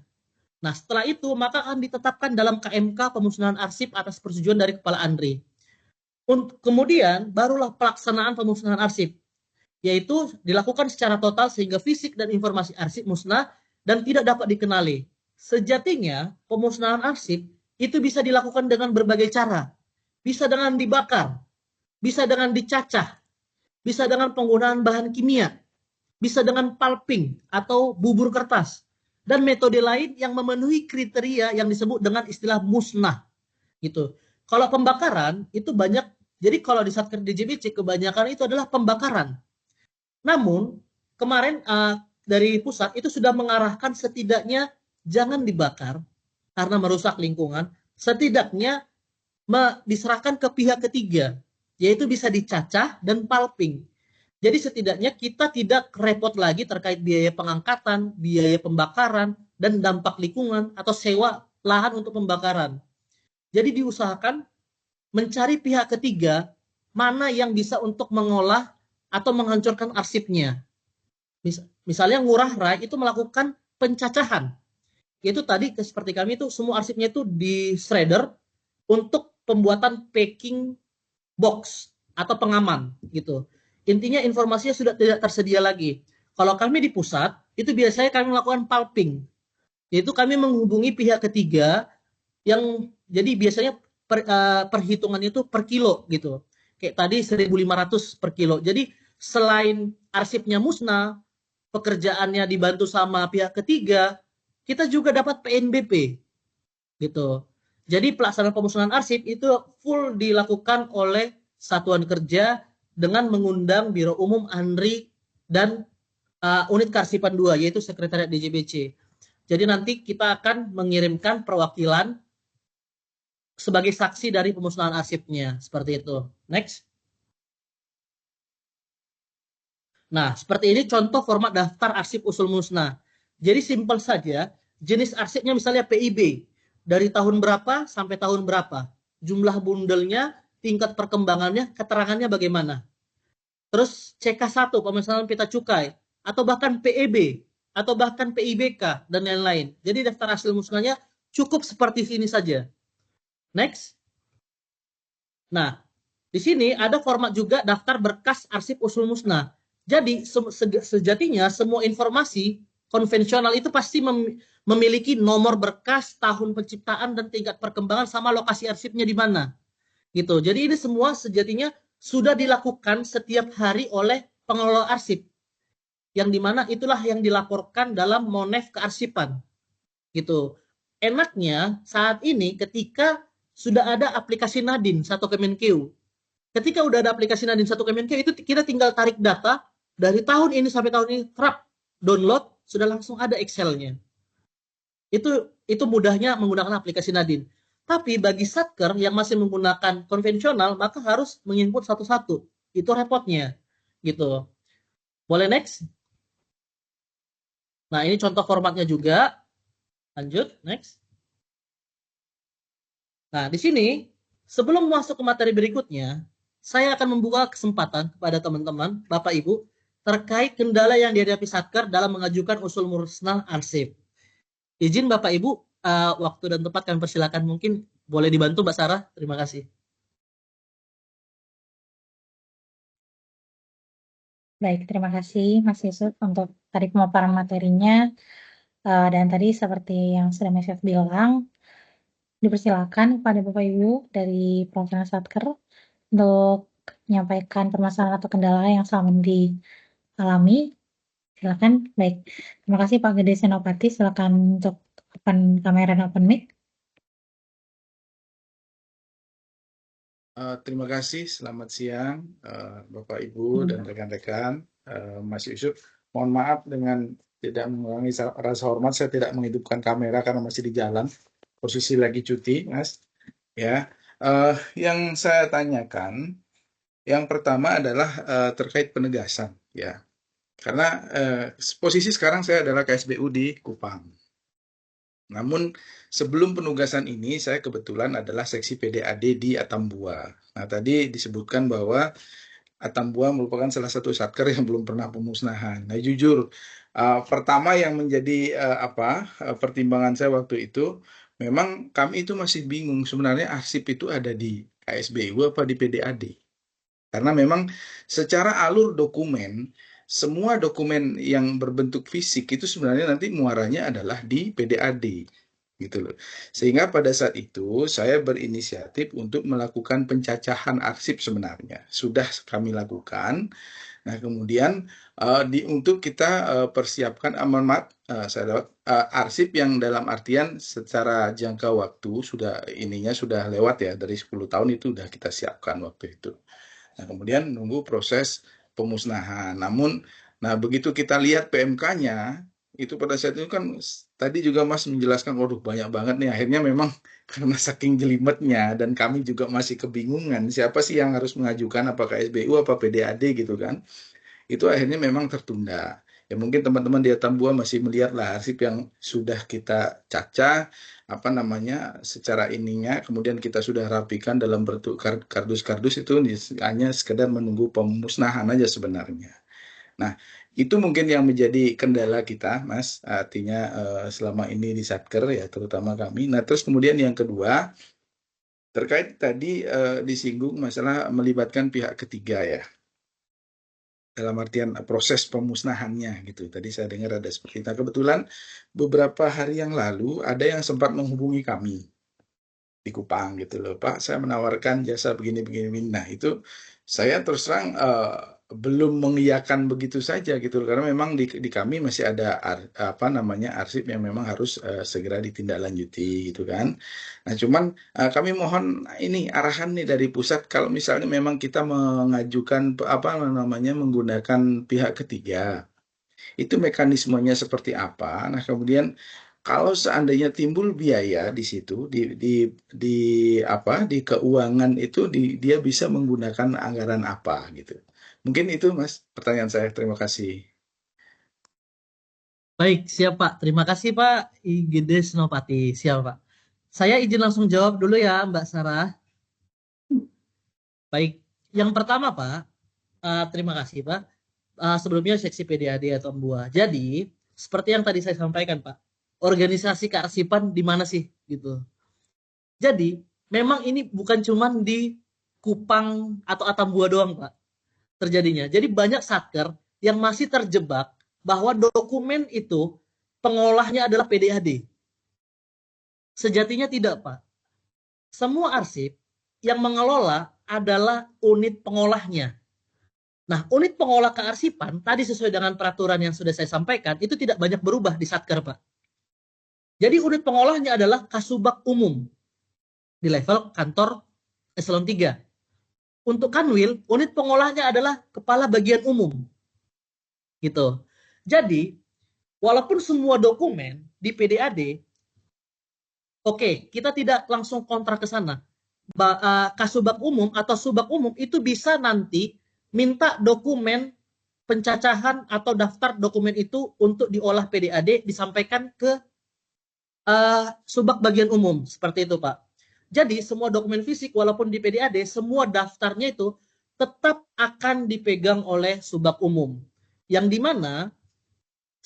Nah, setelah itu, maka akan ditetapkan dalam KMK pemusnahan arsip atas persetujuan dari Kepala ANRI. Kemudian, barulah pelaksanaan pemusnahan arsip, yaitu dilakukan secara total sehingga fisik dan informasi arsip musnah dan tidak dapat dikenali. Sejatinya, pemusnahan arsip itu bisa dilakukan dengan berbagai cara. Bisa dengan dibakar, bisa dengan dicacah, bisa dengan penggunaan bahan kimia, bisa dengan pulping atau bubur kertas, dan metode lain yang memenuhi kriteria yang disebut dengan istilah musnah. Gitu. Kalau pembakaran itu banyak, jadi kalau di Satker DJBC kebanyakan itu adalah pembakaran. Namun kemarin dari pusat itu sudah mengarahkan setidaknya jangan dibakar karena merusak lingkungan, setidaknya diserahkan ke pihak ketiga, yaitu bisa dicacah dan pulping. Jadi setidaknya kita tidak repot lagi terkait biaya pengangkatan, biaya pembakaran, dan dampak lingkungan atau sewa lahan untuk pembakaran. Jadi diusahakan mencari pihak ketiga mana yang bisa untuk mengolah atau menghancurkan arsipnya. Misalnya Ngurah Rai itu melakukan pencacahan. Yaitu tadi seperti kami itu semua arsipnya itu di shredder untuk pembuatan packing box atau pengaman gitu. Intinya informasinya sudah tidak tersedia lagi. Kalau kami di pusat, itu biasanya kami melakukan pulping, yaitu kami menghubungi pihak ketiga yang jadi biasanya perhitungannya itu per kilo gitu. Kayak tadi 1.500 per kilo. Jadi selain arsipnya musnah, pekerjaannya dibantu sama pihak ketiga, kita juga dapat PNBP gitu. Jadi pelaksanaan pemusnahan arsip itu full dilakukan oleh satuan kerja dengan mengundang Biro Umum ANRI dan unit kearsipan 2 yaitu Sekretariat DJBC. Jadi nanti kita akan mengirimkan perwakilan sebagai saksi dari pemusnahan arsipnya seperti itu. Next. Nah, seperti ini contoh format daftar arsip usul musnah. Jadi simpel saja, jenis arsipnya misalnya PIB, dari tahun berapa sampai tahun berapa, jumlah bundelnya, tingkat perkembangannya, keterangannya bagaimana. Terus CK1, pemesanan pita cukai, atau bahkan PEB, atau bahkan PIBK, dan lain-lain. Jadi daftar hasil musnahnya cukup seperti ini saja. Next. Nah, di sini ada format juga daftar berkas arsip usul musnah. Jadi sejatinya semua informasi konvensional itu pasti memiliki nomor berkas, tahun penciptaan, dan tingkat perkembangan sama lokasi arsipnya di mana. Gitu. Jadi ini semua sejatinya sudah dilakukan setiap hari oleh pengelola arsip. Yang dimana itulah yang dilaporkan dalam Monef kearsipan. Gitu. Enaknya saat ini ketika sudah ada aplikasi Nadin satu Kemenkeu. Ketika udah ada aplikasi Nadin satu Kemenkeu itu kita tinggal tarik data dari tahun ini sampai tahun ini, download, sudah langsung ada Excel-nya. Itu mudahnya menggunakan aplikasi Nadin. Tapi bagi Satker yang masih menggunakan konvensional, maka harus menginput satu-satu. Itu repotnya. Gitu. Boleh next? Nah, ini contoh formatnya juga. Lanjut, next. Nah, di sini, sebelum masuk ke materi berikutnya, saya akan membuka kesempatan kepada teman-teman, Bapak Ibu, terkait kendala yang dihadapi Satker dalam mengajukan usul musnah arsip. Izin Bapak Ibu, waktu dan tempat kami persilakan, mungkin boleh dibantu Mbak Sarah, terima kasih. Baik, terima kasih Mas Yusuf untuk tadi pemaparan materinya. Dan tadi seperti yang sudah Mas Yusuf bilang, dipersilakan kepada Bapak Ibu dari pelaksana Satker untuk menyampaikan permasalahan atau kendala yang selama ini dialami. Silakan. Baik. Terima kasih Pak Gede Senopati. Silakan untuk open kamera dan open mic. Terima kasih. Selamat siang Bapak Ibu dan rekan-rekan. Mas Yusuf, mohon maaf dengan tidak mengurangi rasa hormat, saya tidak menghidupkan kamera karena masih di jalan. Posisi lagi cuti, Mas. Ya. Yang saya tanyakan, yang pertama adalah terkait penegasan, ya. Karena posisi sekarang saya adalah KSBU di Kupang. Namun sebelum penugasan ini saya kebetulan adalah seksi PDAD di Atambua. Nah, tadi disebutkan bahwa Atambua merupakan salah satu satker yang belum pernah pemusnahan. Nah, jujur pertama yang menjadi pertimbangan saya waktu itu, memang kami itu masih bingung sebenarnya arsip itu ada di KSBU apa di PDAD. Karena memang secara alur dokumen, semua dokumen yang berbentuk fisik itu sebenarnya nanti muaranya adalah di PDAD, gitu loh. Sehingga pada saat itu saya berinisiatif untuk melakukan pencacahan arsip sebenarnya. Sudah kami lakukan. Nah, kemudian untuk kita persiapkan amanat, saya dapat arsip yang dalam artian secara jangka waktu sudah lewat ya, dari 10 tahun itu sudah kita siapkan waktu itu. Nah, kemudian nunggu proses pemusnahan. Namun, begitu kita lihat PMK-nya, itu pada saat itu kan tadi juga Mas menjelaskan, waduh banyak banget nih. Akhirnya memang karena saking jelimetnya dan kami juga masih kebingungan siapa sih yang harus mengajukan, apakah SBU apa PDAD gitu kan. Itu akhirnya memang tertunda. Ya mungkin teman-teman di Atambua masih melihatlah arsip yang sudah kita cacah secara ininya, kemudian kita sudah rapikan dalam bentuk kardus-kardus, itu hanya sekedar menunggu pemusnahan aja sebenarnya. Nah, itu mungkin yang menjadi kendala kita, Mas, artinya selama ini di Satker ya, terutama kami. Nah, terus kemudian yang kedua, Terkait tadi disinggung masalah melibatkan pihak ketiga ya, dalam artian proses pemusnahannya gitu. Tadi saya dengar ada seperti itu. Nah, kebetulan beberapa hari yang lalu ada yang sempat menghubungi kami di Kupang gitu loh, Pak. Saya menawarkan jasa begini. Nah, itu saya terus terang belum mengiyakan begitu saja gitu loh, karena memang di kami masih ada apa namanya arsip yang memang harus segera ditindaklanjuti gitu kan. Nah, cuman kami mohon ini arahan nih dari pusat kalau misalnya memang kita mengajukan apa namanya menggunakan pihak ketiga itu mekanismenya seperti apa. Nah, kemudian kalau seandainya timbul biaya di situ di apa di keuangan itu dia bisa menggunakan anggaran apa gitu. Mungkin itu Mas pertanyaan saya. Terima kasih. Baik, siap Pak. Terima kasih Pak IGD Senopati. Siap Pak. Saya izin langsung jawab dulu ya Mbak Sarah. Baik, yang pertama Pak, terima kasih Pak. Sebelumnya seksi PDAD atau MBUA. Jadi, seperti yang tadi saya sampaikan Pak, organisasi kearsipan di mana sih gitu. Jadi, memang ini bukan cuma di Kupang atau Atambua doang Pak terjadinya. Jadi banyak satker yang masih terjebak bahwa dokumen itu pengolahnya adalah PDAD. Sejatinya tidak Pak. Semua arsip yang mengelola adalah unit pengolahnya. Nah, unit pengolah kearsipan tadi sesuai dengan peraturan yang sudah saya sampaikan itu tidak banyak berubah di Satker, Pak. Jadi unit pengolahnya adalah Kasubag umum di level kantor eselon 3. Untuk Kanwil, unit pengolahnya adalah kepala bagian umum. Gitu. Jadi, walaupun semua dokumen di PDAD oke, kita tidak langsung kontrak ke sana. Kasubag umum atau subag umum itu bisa nanti minta dokumen pencacahan atau daftar dokumen itu untuk diolah PDAD disampaikan ke subag bagian umum seperti itu Pak. Jadi semua dokumen fisik walaupun di PDAD semua daftarnya itu tetap akan dipegang oleh subag umum. Yang dimana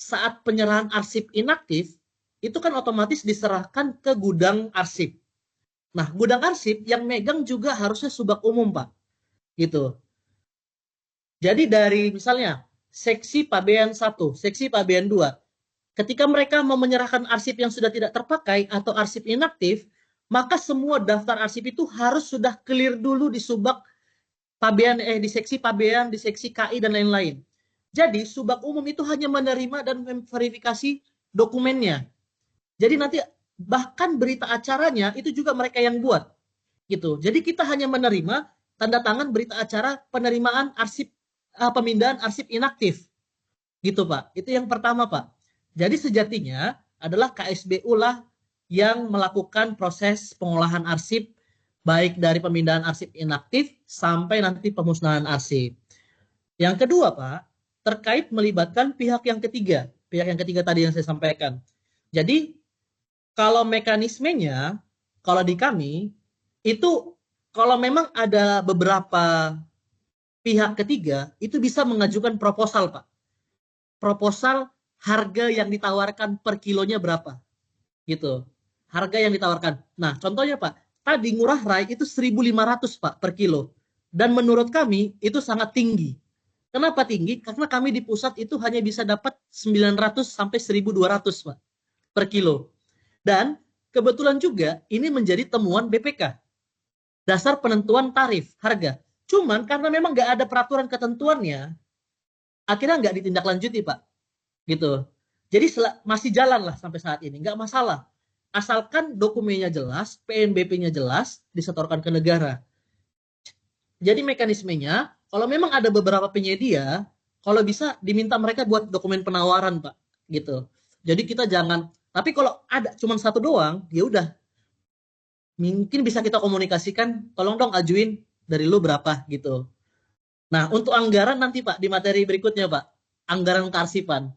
saat penyerahan arsip inaktif itu kan otomatis diserahkan ke gudang arsip. Nah, gudang arsip yang megang juga harusnya subag umum, Pak. Gitu. Jadi dari misalnya seksi pabean 1, seksi pabean 2, ketika mereka mau menyerahkan arsip yang sudah tidak terpakai atau arsip inaktif, maka semua daftar arsip itu harus sudah clear dulu di subag pabean di seksi pabean, di seksi KI dan lain-lain. Jadi subag umum itu hanya menerima dan memverifikasi dokumennya. Jadi nanti bahkan berita acaranya itu juga mereka yang buat. Gitu. Jadi kita hanya menerima tanda tangan berita acara penerimaan arsip pemindahan arsip inaktif. Gitu, Pak. Itu yang pertama, Pak. Jadi sejatinya adalah KSBU lah yang melakukan proses pengolahan arsip baik dari pemindahan arsip inaktif sampai nanti pemusnahan arsip. Yang kedua, Pak, terkait melibatkan pihak yang ketiga. Pihak yang ketiga tadi yang saya sampaikan. Jadi kalau mekanismenya, kalau di kami, itu kalau memang ada beberapa pihak ketiga, itu bisa mengajukan proposal, Pak. Proposal harga yang ditawarkan per kilonya berapa. Gitu. Harga yang ditawarkan. Nah, contohnya, Pak, tadi Ngurah Rai itu 1.500, Pak, per kilo. Dan menurut kami, itu sangat tinggi. Kenapa tinggi? Karena kami di pusat itu hanya bisa dapat 900 sampai 1.200, Pak, per kilo. Dan kebetulan juga ini menjadi temuan BPK, dasar penentuan tarif harga. Cuman karena memang nggak ada peraturan ketentuannya, akhirnya nggak ditindaklanjuti Pak. Gitu. Jadi masih jalan lah sampai saat ini, nggak masalah. Asalkan dokumennya jelas, PNBP-nya jelas, disetorkan ke negara. Jadi mekanismenya, kalau memang ada beberapa penyedia, kalau bisa diminta mereka buat dokumen penawaran Pak. Gitu. Jadi kita jangan. Tapi kalau ada cuma satu doang, ya udah. Mungkin bisa kita komunikasikan, tolong dong ajuin dari lu berapa gitu. Nah, untuk anggaran nanti Pak di materi berikutnya Pak, anggaran kearsipan.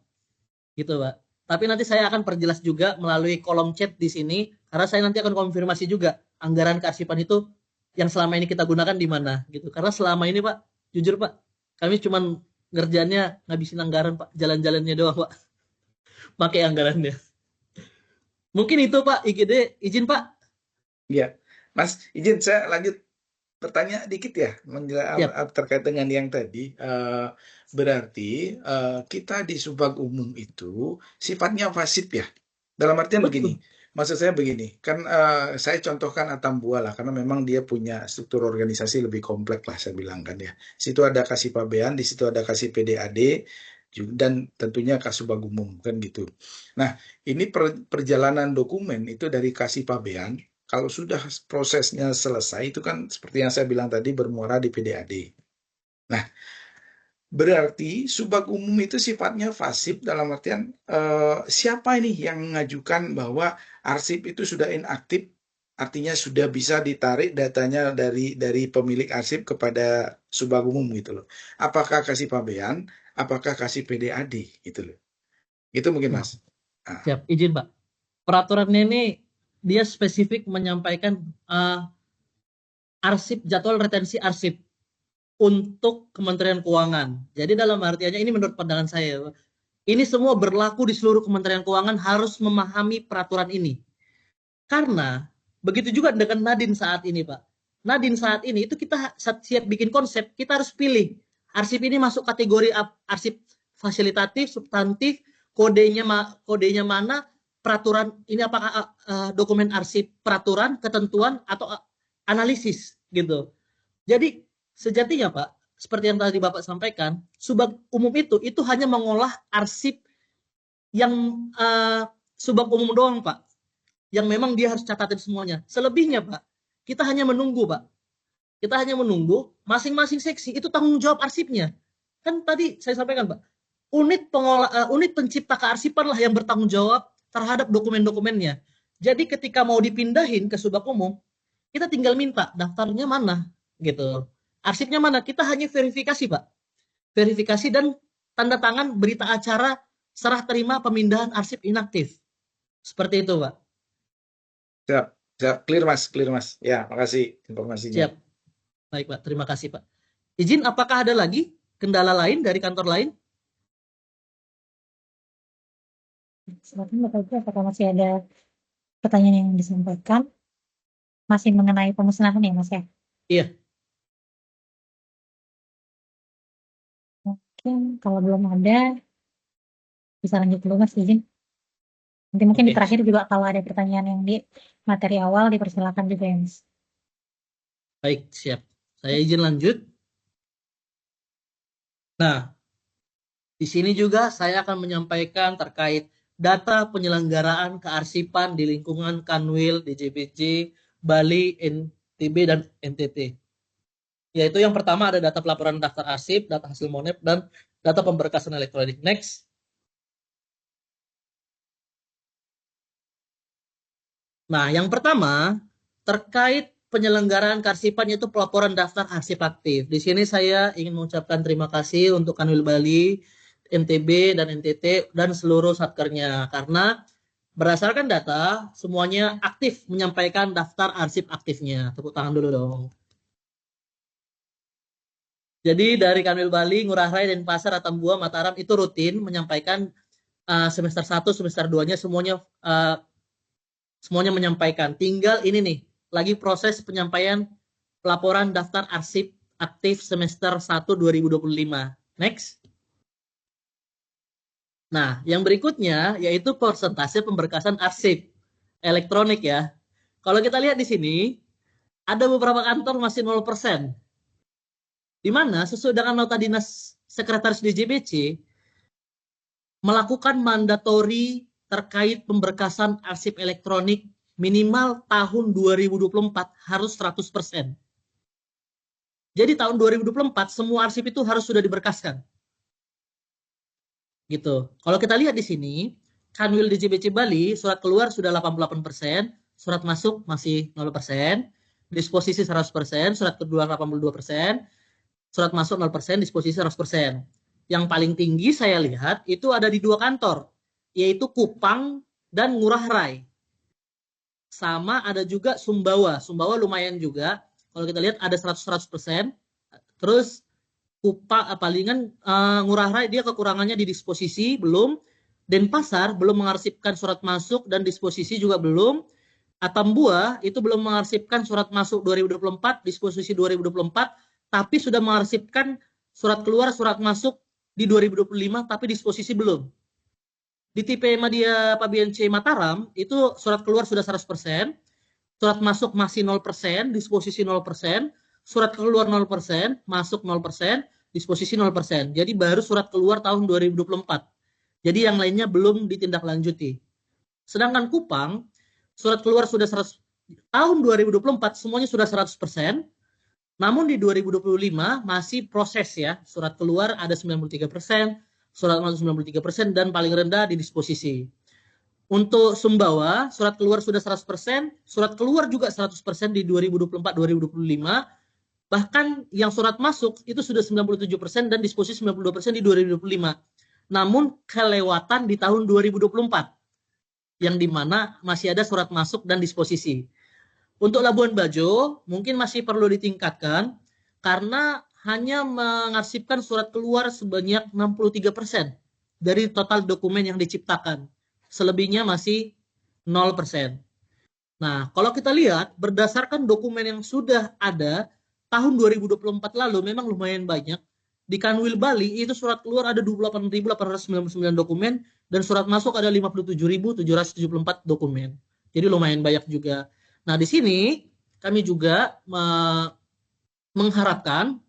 Gitu Pak. Tapi nanti saya akan perjelas juga melalui kolom chat di sini karena saya nanti akan konfirmasi juga anggaran kearsipan itu yang selama ini kita gunakan di mana gitu. Karena selama ini Pak, jujur Pak, kami cuma ngerjaannya ngabisin anggaran Pak, jalan-jalannya doang Pak. Pakai anggarannya. Mungkin itu Pak IGD, izin Pak. Ya. Mas, izin saya lanjut bertanya dikit ya, Siap. terkait dengan yang tadi. Berarti kita di Subag Umum itu sifatnya fasib ya. Dalam artian begini, Betul. maksud saya begini, kan saya contohkan Atambua lah, karena memang dia punya struktur organisasi lebih kompleks lah saya bilang kan ya. Di situ ada Kasipabean, di situ ada KSIPDAD, dan tentunya Kasubag Umum kan gitu. Nah, ini perjalanan dokumen itu dari Kasipabean, kalau sudah prosesnya selesai itu kan seperti yang saya bilang tadi bermuara di PDAD. Nah, berarti Subag Umum itu sifatnya fasib dalam artian siapa ini yang mengajukan bahwa arsip itu sudah inaktif, artinya sudah bisa ditarik datanya dari pemilik arsip kepada Subag Umum gitu loh. Apakah kasih pabean, apakah kasih PDAD gitu loh. Itu mungkin Nah, Mas. Ah, siap. Izin, Pak. Peraturannya ini dia spesifik menyampaikan arsip, jadwal retensi arsip untuk Kementerian Keuangan. Jadi dalam artiannya ini menurut pandangan saya, ini semua berlaku di seluruh Kementerian Keuangan harus memahami peraturan ini. Karena begitu juga dengan Nadine saat ini, Pak. Nadine saat ini itu kita siap bikin konsep, kita harus pilih. Arsip ini masuk kategori arsip fasilitatif, substantif, kodenya mana, peraturan ini apakah dokumen arsip peraturan, ketentuan atau analisis gitu. Jadi sejatinya Pak, seperti yang tadi Bapak sampaikan, Subag Umum itu hanya mengolah arsip yang Subag Umum doang Pak, yang memang dia harus catatin semuanya. Selebihnya Pak, kita hanya menunggu Pak. Kita hanya menunggu masing-masing seksi itu tanggung jawab arsipnya. Kan tadi saya sampaikan Pak, unit pencipta kearsipan lah yang bertanggung jawab terhadap dokumen-dokumennya. Jadi ketika mau dipindahin ke Subag Umum, kita tinggal minta daftarnya mana gitu. Arsipnya mana? Kita hanya verifikasi, Pak. Verifikasi dan tanda tangan berita acara serah terima pemindahan arsip inaktif. Seperti itu, Pak. siap, siap, clear Mas. Ya, makasih informasinya. Siap. Baik, Pak. Terima kasih, Pak. Izin, apakah ada lagi kendala lain dari kantor lain? Silakan Bapak Ibu, apakah masih ada pertanyaan yang disampaikan? Masih mengenai pemusnahan ya, Mas ya? Iya. Mungkin kalau belum ada, bisa lanjut dulu Mas, izin. Nanti mungkin di Oke. terakhir juga kalau ada pertanyaan yang di materi awal dipersilakan juga ya, Mas. Baik, siap. Saya izin lanjut. Nah, di sini juga saya akan menyampaikan terkait data penyelenggaraan kearsipan di lingkungan Kanwil, DJBJ, Bali, NTB, dan NTT. Yaitu yang pertama ada data pelaporan daftar arsip, data hasil monep, dan data pemberkasan elektronik. Next. Nah, yang pertama terkait penyelenggaraan kearsipan yaitu pelaporan daftar arsip aktif. Di sini saya ingin mengucapkan terima kasih untuk Kanwil Bali, NTB, dan NTT, dan seluruh satkernya. Karena berdasarkan data, semuanya aktif menyampaikan daftar arsip aktifnya. Tepuk tangan dulu dong. Jadi dari Kanwil Bali, Ngurah Rai, Denpasar, Atambua, Mataram itu rutin menyampaikan semester 1, semester 2-nya semuanya menyampaikan. Tinggal ini nih, lagi proses penyampaian pelaporan daftar arsip aktif semester 1 2025. Next. Nah, yang berikutnya yaitu persentase pemberkasan arsip elektronik ya. Kalau kita lihat di sini, ada beberapa kantor masih 0%. Di mana sesuai dengan nota dinas sekretaris DJBC melakukan mandatori terkait pemberkasan arsip elektronik minimal tahun 2024 harus 100%. Jadi tahun 2024 semua arsip itu harus sudah diberkaskan. Gitu. Kalau kita lihat di sini, Kanwil DJBC Bali surat keluar sudah 88%, surat masuk masih 0%, disposisi 100%, surat kedua 82%, surat masuk 0%, disposisi 100%. Yang paling tinggi saya lihat itu ada di 2 kantor, yaitu Kupang dan Ngurah Rai. Sama ada juga Sumbawa. Sumbawa lumayan juga. Kalau kita lihat ada 100%. Terus Kupang palingan Ngurah Rai dia kekurangannya di disposisi belum. Denpasar belum mengarsipkan surat masuk dan disposisi juga belum. Atambua itu belum mengarsipkan surat masuk 2024, disposisi 2024, tapi sudah mengarsipkan surat keluar, surat masuk di 2025, tapi disposisi belum. Di tipe Media Pabian C Mataram, itu surat keluar sudah 100%, surat masuk masih 0%, disposisi 0%, surat keluar 0%, masuk 0%, disposisi 0%. Jadi baru surat keluar tahun 2024. Jadi yang lainnya belum ditindaklanjuti. Sedangkan Kupang, surat keluar sudah 100, tahun 2024 semuanya sudah 100%, namun di 2025 masih proses ya, surat keluar ada 93%, surat masuk 93%, dan paling rendah di disposisi. Untuk Sumbawa, surat keluar sudah 100%, surat keluar juga 100% di 2024-2025, bahkan yang surat masuk itu sudah 97% dan disposisi 92% di 2025. Namun kelewatan di tahun 2024, yang dimana masih ada surat masuk dan disposisi. Untuk Labuan Bajo, mungkin masih perlu ditingkatkan, karena hanya mengarsipkan surat keluar sebanyak 63% dari total dokumen yang diciptakan. Selebihnya masih 0%. Nah, kalau kita lihat berdasarkan dokumen yang sudah ada tahun 2024 lalu memang lumayan banyak. Di Kanwil Bali itu surat keluar ada 28.899 dokumen dan surat masuk ada 57.774 dokumen. Jadi lumayan banyak juga. Nah, di sini kami juga mengharapkan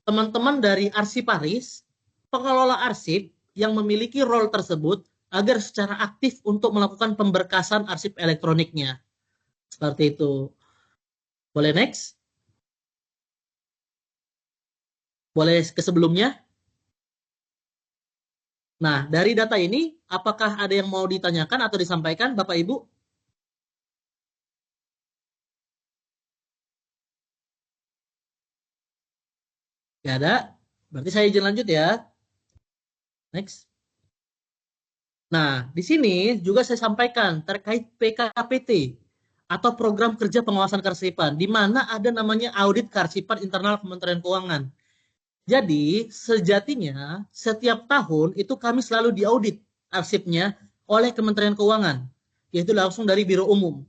teman-teman dari Arsiparis, pengelola arsip yang memiliki role tersebut agar secara aktif untuk melakukan pemberkasan arsip elektroniknya. Seperti itu. Boleh next? Boleh ke sebelumnya? Nah, dari data ini, apakah ada yang mau ditanyakan atau disampaikan, Bapak Ibu? Tidak ada? Berarti saya izin lanjut ya. Next. Nah, di sini juga saya sampaikan terkait PKPT atau Program Kerja Pengawasan Kearsipan, di mana ada namanya audit kearsipan internal Kementerian Keuangan. Jadi, sejatinya setiap tahun itu kami selalu diaudit arsipnya oleh Kementerian Keuangan, yaitu langsung dari Biro Umum.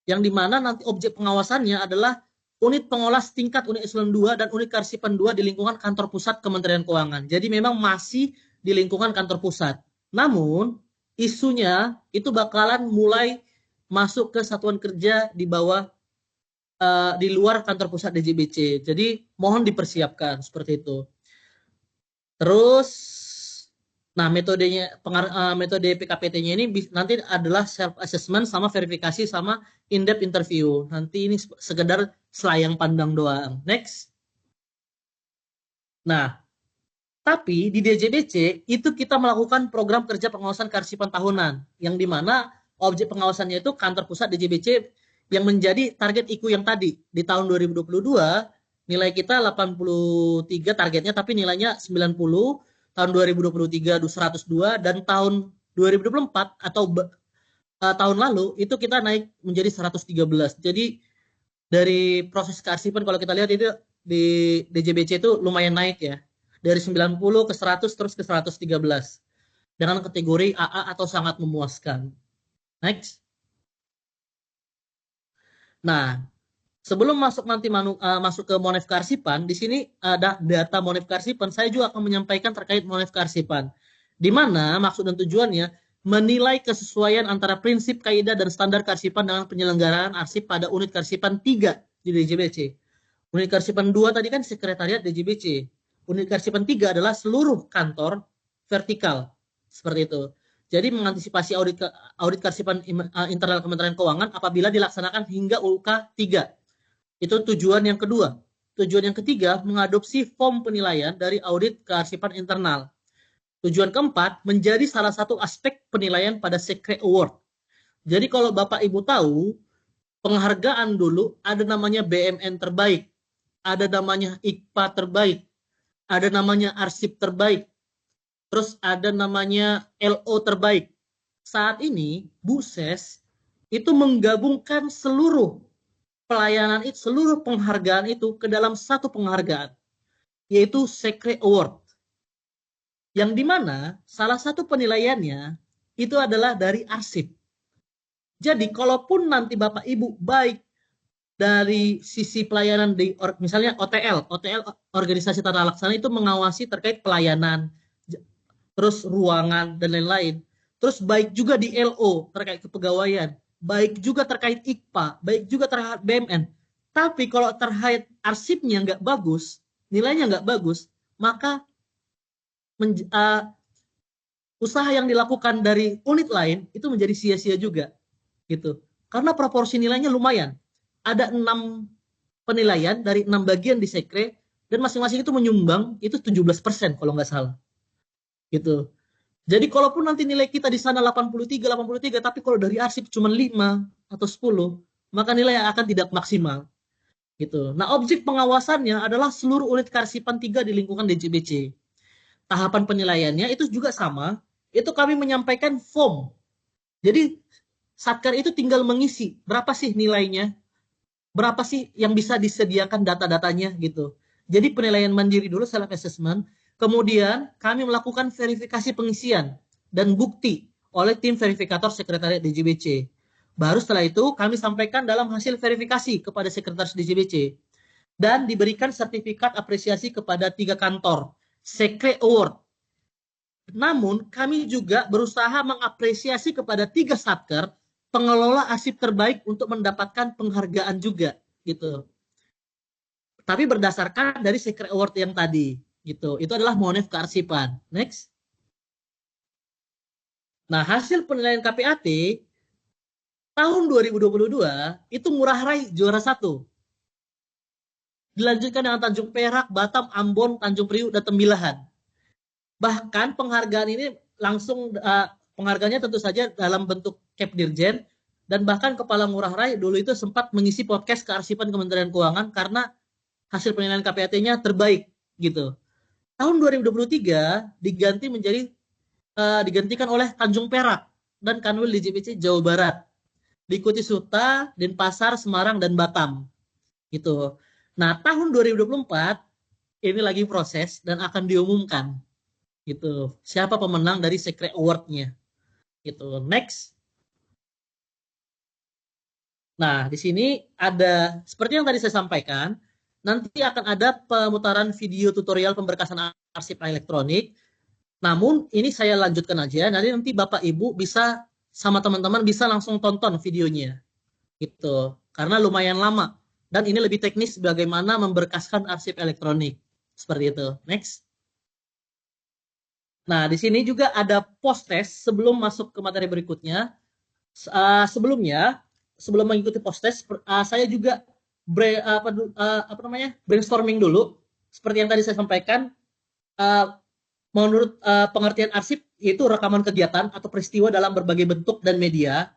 Yang di mana nanti objek pengawasannya adalah unit pengolah tingkat unit eselon 2 dan unit kearsipan 2 di lingkungan kantor pusat Kementerian Keuangan. Jadi memang masih di lingkungan kantor pusat. Namun, isunya itu bakalan mulai masuk ke satuan kerja di bawah, di luar kantor pusat DJBC. Jadi, mohon dipersiapkan seperti itu. Terus, nah metode PKPT-nya ini nanti adalah self-assessment sama verifikasi sama in-depth interview. Nanti ini sekedar selayang pandang doang. Next. Nah, tapi di DJBC itu kita melakukan program kerja pengawasan kearsipan tahunan, yang dimana objek pengawasannya itu kantor pusat DJBC yang menjadi target IKU yang tadi. Di tahun 2022 nilai kita 83 targetnya, tapi nilainya 90, tahun 2023 102, dan tahun 2024 atau tahun lalu itu kita naik menjadi 113. Jadi dari proses kearsipan kalau kita lihat itu di DJBC itu lumayan naik ya. Dari 90 ke 100 terus ke 113 dengan kategori AA atau sangat memuaskan. Next. Nah, sebelum masuk nanti masuk ke Monef Kearsipan, di sini ada data Monef Kearsipan. Saya juga akan menyampaikan terkait Monef Kearsipan, di mana maksud dan tujuannya menilai kesesuaian antara prinsip, kaidah, dan standar kearsipan dengan penyelenggaraan arsip pada unit kearsipan 3 di DJBC. Unit kearsipan 2 tadi kan sekretariat DJBC. Unit kearsipan 3 adalah seluruh kantor vertikal. Seperti itu. Jadi mengantisipasi audit kearsipan internal Kementerian Keuangan apabila dilaksanakan hingga UK 3. Itu tujuan yang kedua. Tujuan yang ketiga, mengadopsi form penilaian dari audit kearsipan internal. Tujuan keempat, menjadi salah satu aspek penilaian pada Secret Award. Jadi kalau Bapak Ibu tahu, penghargaan dulu ada namanya BMN terbaik, ada namanya IKPA terbaik, ada namanya arsip terbaik, terus ada namanya LO terbaik. Saat ini, BUSES itu menggabungkan seluruh pelayanan itu, seluruh penghargaan itu ke dalam satu penghargaan, yaitu Secret Award. Yang dimana salah satu penilaiannya itu adalah dari arsip. Jadi kalaupun nanti Bapak Ibu baik dari sisi pelayanan di misalnya OTL organisasi tata laksana itu mengawasi terkait pelayanan, terus ruangan dan lain-lain. Terus baik juga di LO terkait kepegawaian, baik juga terkait IKPA, baik juga terkait BMN. Tapi kalau terkait arsipnya nggak bagus, nilainya nggak bagus, maka usaha yang dilakukan dari unit lain itu menjadi sia-sia juga, gitu. Karena proporsi nilainya lumayan. Ada 6 penilaian dari 6 bagian di sekre dan masing-masing itu menyumbang itu 17% kalau nggak salah, gitu. Jadi kalaupun nanti nilai kita di sana 83 tapi kalau dari arsip cuma 5 atau 10, maka nilai akan tidak maksimal, gitu. Nah, objek pengawasannya adalah seluruh unit kearsipan 3 di lingkungan DJBC. Tahapan penilaiannya itu juga sama, itu kami menyampaikan form. Jadi Satker itu tinggal mengisi berapa sih nilainya, berapa sih yang bisa disediakan data-datanya gitu. Jadi penilaian mandiri dulu self assessment, kemudian kami melakukan verifikasi pengisian dan bukti oleh tim verifikator sekretariat DJBC. Baru setelah itu kami sampaikan dalam hasil verifikasi kepada sekretaris DJBC dan diberikan sertifikat apresiasi kepada 3 kantor Sekre Award. Namun kami juga berusaha mengapresiasi kepada 3 satker pengelola arsip terbaik untuk mendapatkan penghargaan juga, gitu. Tapi berdasarkan dari Sekre Award yang tadi, gitu. Itu adalah monef kearsipan. Next. Nah, hasil penilaian KPAT tahun 2022 itu Ngurah Rai juara 1. Dilanjutkan dengan Tanjung Perak, Batam, Ambon, Tanjung Priuk, dan Tembilahan. Bahkan penghargaan ini langsung penghargaannya tentu saja dalam bentuk Cap Dirjen, dan bahkan Kepala Ngurah Rai dulu itu sempat mengisi podcast kearsipan Kementerian Keuangan karena hasil penilaian KPAT-nya terbaik, gitu. Tahun 2023 digantikan oleh Tanjung Perak dan Kanwil DJBC Jawa Barat. Diikuti Suta, Denpasar, Semarang, dan Batam, gitu. Nah, tahun 2024 ini lagi proses dan akan diumumkan, gitu. Siapa pemenang dari Sekre Award-nya, gitu. Next. Nah, di sini ada seperti yang tadi saya sampaikan, nanti akan ada pemutaran video tutorial pemberkasan arsip elektronik. Namun ini saya lanjutkan aja, nanti Bapak Ibu bisa sama teman-teman bisa langsung tonton videonya, gitu. Karena lumayan lama dan ini lebih teknis bagaimana memberkaskan arsip elektronik, seperti itu. Next. Nah, di sini juga ada post test sebelum masuk ke materi berikutnya. Sebelum mengikuti post test, saya juga brainstorming dulu. Seperti yang tadi saya sampaikan, menurut pengertian arsip yaitu rekaman kegiatan atau peristiwa dalam berbagai bentuk dan media.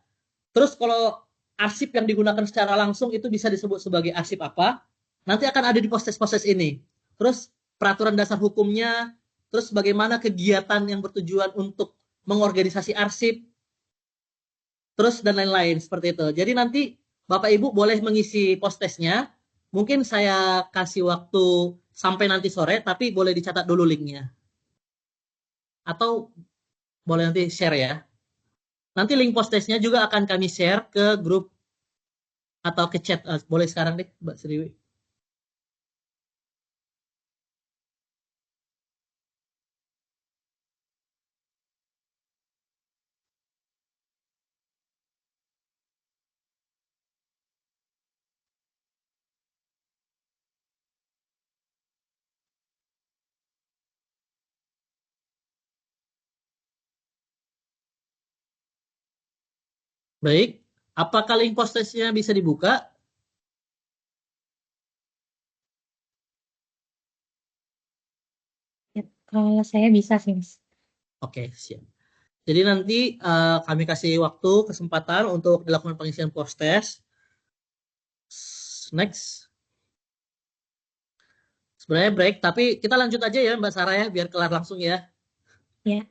Terus kalau arsip yang digunakan secara langsung itu bisa disebut sebagai arsip apa? Nanti akan ada di post test ini. Terus peraturan dasar hukumnya, terus bagaimana kegiatan yang bertujuan untuk mengorganisasi arsip, terus dan lain-lain seperti itu. Jadi nanti Bapak Ibu boleh mengisi post testnya. Mungkin saya kasih waktu sampai nanti sore, tapi boleh dicatat dulu linknya. Atau boleh nanti share ya. Nanti link post testnya juga akan kami share ke grup atau ke chat. Boleh sekarang deh, Mbak Sriwi. Baik, apakah link post testnya bisa dibuka? Ya, kalau saya bisa sih, Mas. Oke, siap. Jadi nanti kami kasih waktu, kesempatan untuk dilakukan pengisian post test. Next. Sebenarnya break, tapi kita lanjut aja ya Mbak Sarah ya, biar kelar langsung ya. Ya.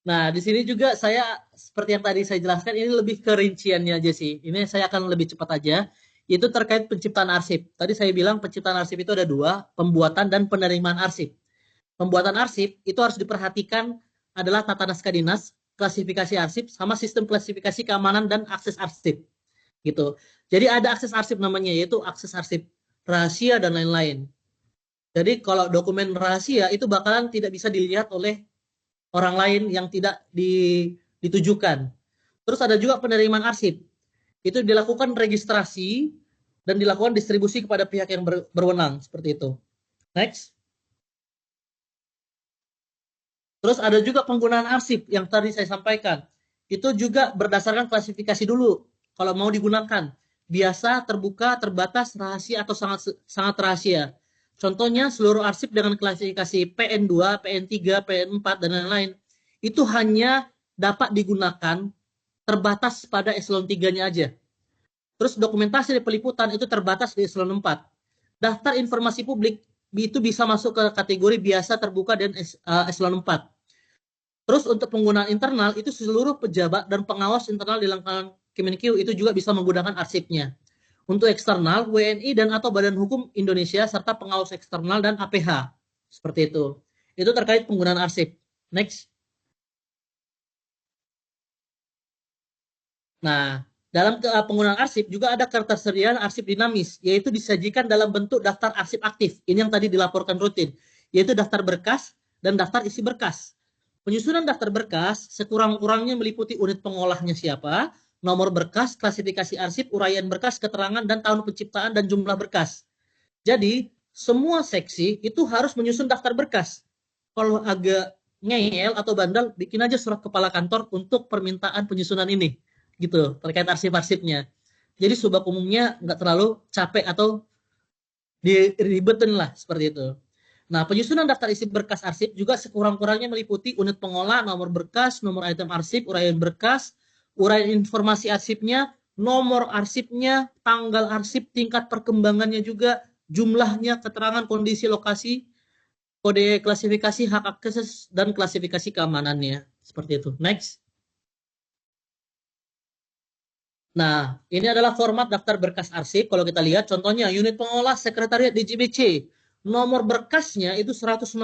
Nah, di sini juga saya, seperti yang tadi saya jelaskan, ini lebih ke rinciannya aja sih. Ini saya akan lebih cepat aja, yaitu terkait penciptaan arsip. Tadi saya bilang penciptaan arsip itu ada 2, pembuatan dan penerimaan arsip. Pembuatan arsip itu harus diperhatikan adalah tata naskah dinas, klasifikasi arsip sama sistem klasifikasi keamanan dan akses arsip gitu. Jadi ada akses arsip namanya, yaitu akses arsip rahasia dan lain-lain. Jadi kalau dokumen rahasia itu bakalan tidak bisa dilihat oleh orang lain yang tidak ditujukan. Terus ada juga penerimaan arsip. Itu dilakukan registrasi dan dilakukan distribusi kepada pihak yang berwenang, seperti itu. Next. Terus ada juga penggunaan arsip yang tadi saya sampaikan. Itu juga berdasarkan klasifikasi dulu kalau mau digunakan. Biasa, terbuka, terbatas, rahasia atau sangat rahasia. Contohnya seluruh arsip dengan klasifikasi PN2, PN3, PN4 dan lain-lain itu hanya dapat digunakan terbatas pada eselon 3-nya aja. Terus dokumentasi dari peliputan itu terbatas di eselon 4. Daftar informasi publik itu bisa masuk ke kategori biasa, terbuka, dan eselon 4. Terus untuk penggunaan internal itu seluruh pejabat dan pengawas internal di lingkungan Kemenkeu itu juga bisa menggunakan arsipnya. Untuk eksternal, WNI dan atau Badan Hukum Indonesia serta pengawas eksternal dan APH. Seperti itu. Itu terkait penggunaan arsip. Next. Nah, dalam penggunaan arsip juga ada ketersediaan arsip dinamis, yaitu disajikan dalam bentuk daftar arsip aktif. Ini yang tadi dilaporkan rutin, yaitu daftar berkas dan daftar isi berkas. Penyusunan daftar berkas sekurang-kurangnya meliputi unit pengolahnya siapa, nomor berkas, klasifikasi arsip, uraian berkas, keterangan, dan tahun penciptaan dan jumlah berkas. Jadi, semua seksi itu harus menyusun daftar berkas. Kalau agak ngeyel atau bandel, bikin aja surat kepala kantor untuk permintaan penyusunan ini. Gitu, terkait arsip-arsipnya. Jadi, subak umumnya nggak terlalu capek atau diribetin lah, seperti itu. Nah, penyusunan daftar isi berkas arsip juga sekurang-kurangnya meliputi unit pengolah, nomor berkas, nomor item arsip, uraian berkas, uraian informasi arsipnya, nomor arsipnya, tanggal arsip, tingkat perkembangannya juga, jumlahnya, keterangan kondisi lokasi, kode klasifikasi, hak akses, dan klasifikasi keamanannya. Seperti itu. Next. Nah, ini adalah format daftar berkas arsip. Kalau kita lihat, contohnya unit pengolah sekretariat DJBC. Nomor berkasnya itu 161.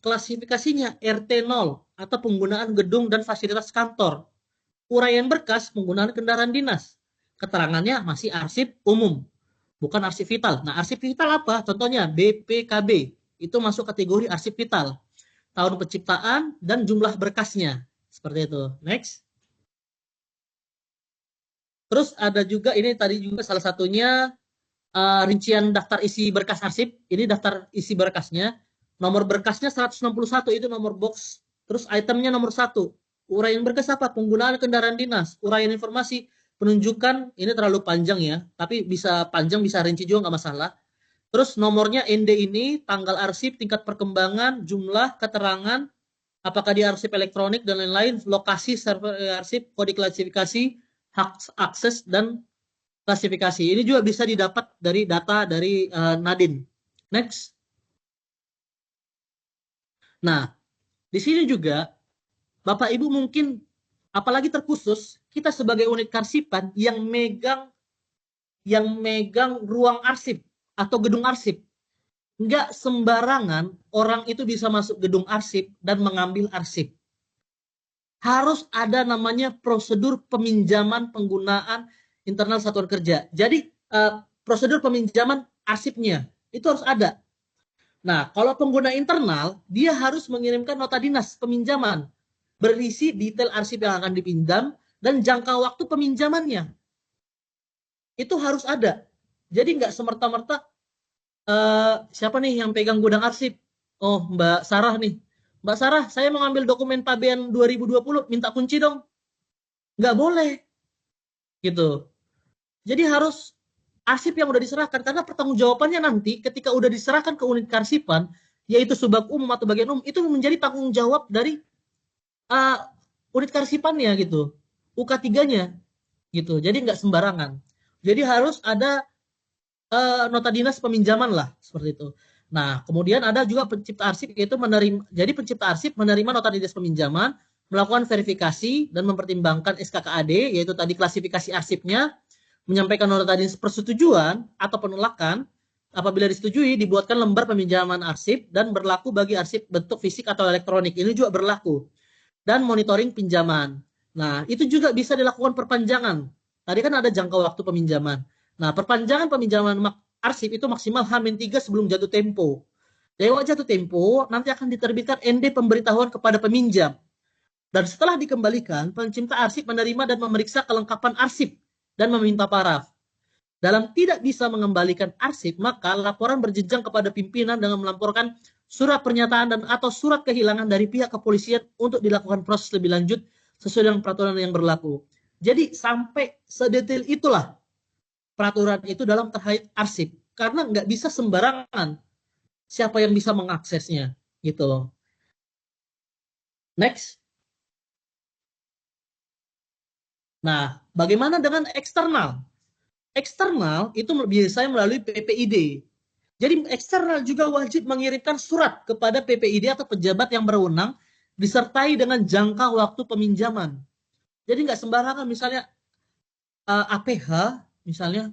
Klasifikasinya RT0 atau penggunaan gedung dan fasilitas kantor. Uraian berkas penggunaan kendaraan dinas. Keterangannya masih arsip umum, bukan arsip vital. Nah, arsip vital apa? Contohnya BPKB. Itu masuk kategori arsip vital. Tahun penciptaan dan jumlah berkasnya. Seperti itu. Next. Terus ada juga, ini tadi juga salah satunya rincian daftar isi berkas arsip. Ini daftar isi berkasnya. Nomor berkasnya 161, itu nomor box. Terus itemnya nomor 1. Uraian berkas apa? Penggunaan kendaraan dinas. Uraian informasi, penunjukan, ini terlalu panjang ya. Tapi bisa panjang, bisa rinci juga nggak masalah. Terus nomornya ND ini, tanggal arsip, tingkat perkembangan, jumlah, keterangan, apakah di arsip elektronik dan lain-lain, lokasi server arsip, kode klasifikasi, hak akses, dan klasifikasi. Ini juga bisa didapat dari data dari Nadine. Next. Nah, di sini juga Bapak Ibu mungkin apalagi terkhusus kita sebagai unit karsipan yang megang ruang arsip atau gedung arsip. Enggak sembarangan orang itu bisa masuk gedung arsip dan mengambil arsip. Harus ada namanya prosedur peminjaman penggunaan internal satuan kerja. Jadi prosedur peminjaman arsipnya itu harus ada. Nah, kalau pengguna internal, dia harus mengirimkan nota dinas peminjaman berisi detail arsip yang akan dipinjam dan jangka waktu peminjamannya. Itu harus ada. Jadi nggak semerta-merta siapa nih yang pegang gudang arsip? Oh, Mbak Sarah nih. Mbak Sarah, saya mau ngambil dokumen pabean 2020, minta kunci dong. Nggak boleh. Gitu. Jadi harus arsip yang udah diserahkan, karena pertanggungjawabannya nanti ketika udah diserahkan ke unit karsipan, yaitu subak umum atau bagian umum, itu menjadi tanggung jawab dari unit karsipannya gitu, UK3-nya gitu. Jadi nggak sembarangan. Jadi harus ada nota dinas peminjaman lah, seperti itu. Nah, kemudian ada juga pencipta arsip, yaitu jadi pencipta arsip menerima nota dinas peminjaman, melakukan verifikasi dan mempertimbangkan SKKAD, yaitu tadi klasifikasi arsipnya, menyampaikan nota dinas persetujuan atau penolakan. Apabila disetujui, dibuatkan lembar peminjaman arsip dan berlaku bagi arsip bentuk fisik atau elektronik. Ini juga berlaku. dan monitoring pinjaman. Nah, itu juga bisa dilakukan perpanjangan. Tadi kan ada jangka waktu peminjaman. Nah, perpanjangan peminjaman arsip itu maksimal H-3 sebelum jatuh tempo. Lewat jatuh tempo, nanti akan diterbitkan ND pemberitahuan kepada peminjam. Dan setelah dikembalikan, pencipta arsip menerima dan memeriksa kelengkapan arsip dan meminta paraf. Dalam tidak bisa mengembalikan arsip, maka laporan berjenjang kepada pimpinan dengan melaporkan surat pernyataan dan atau surat kehilangan dari pihak kepolisian untuk dilakukan proses lebih lanjut sesuai dengan peraturan yang berlaku. Jadi sampai sedetail itulah peraturan itu dalam terkait arsip, karena nggak bisa sembarangan siapa yang bisa mengaksesnya, gitu. Next. Nah, bagaimana dengan eksternal? Eksternal itu biasanya melalui PPID. Jadi eksternal juga wajib mengirimkan surat kepada PPID atau pejabat yang berwenang disertai dengan jangka waktu peminjaman. Jadi nggak sembarangan misalnya APH misalnya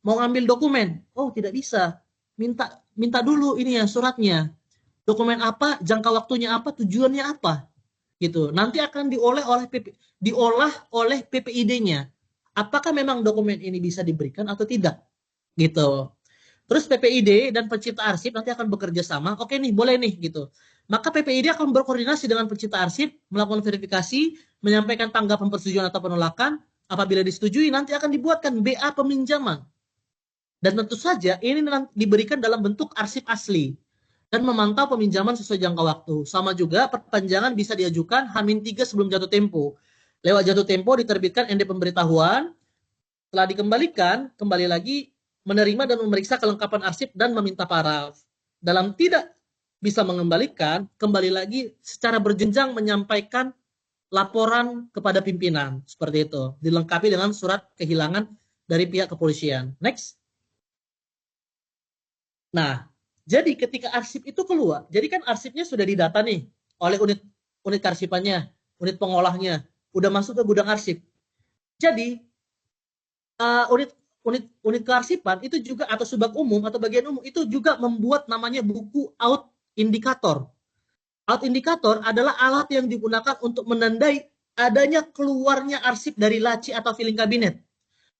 mau ngambil dokumen, oh tidak bisa, minta dulu ini ya suratnya, dokumen apa, jangka waktunya apa, tujuannya apa, gitu. Nanti akan diolah oleh PPID-nya. Apakah memang dokumen ini bisa diberikan atau tidak, gitu. Terus PPID dan pencipta arsip nanti akan bekerja sama. Oke nih, boleh nih gitu. Maka PPID akan berkoordinasi dengan pencipta arsip, melakukan verifikasi, menyampaikan tanggapan persetujuan atau penolakan. Apabila disetujui, nanti akan dibuatkan BA peminjaman. Dan tentu saja ini diberikan dalam bentuk arsip asli dan memantau peminjaman sesuai jangka waktu. Sama juga perpanjangan bisa diajukan H-3 sebelum jatuh tempo. Lewat jatuh tempo diterbitkan ND pemberitahuan. Setelah dikembalikan, kembali lagi menerima dan memeriksa kelengkapan arsip dan meminta paraf. Dalam tidak bisa mengembalikan, kembali lagi secara berjenjang menyampaikan laporan kepada pimpinan. Seperti itu. Dilengkapi dengan surat kehilangan dari pihak kepolisian. Next. Nah, jadi ketika arsip itu keluar, jadi kan arsipnya sudah didata nih oleh unit kearsipannya, unit pengolahnya, udah masuk ke gudang arsip. Jadi unit kearsipan itu juga atau subak umum atau bagian umum itu juga membuat namanya buku out indikator. Out indikator adalah alat yang digunakan untuk menandai adanya keluarnya arsip dari laci atau filing kabinet.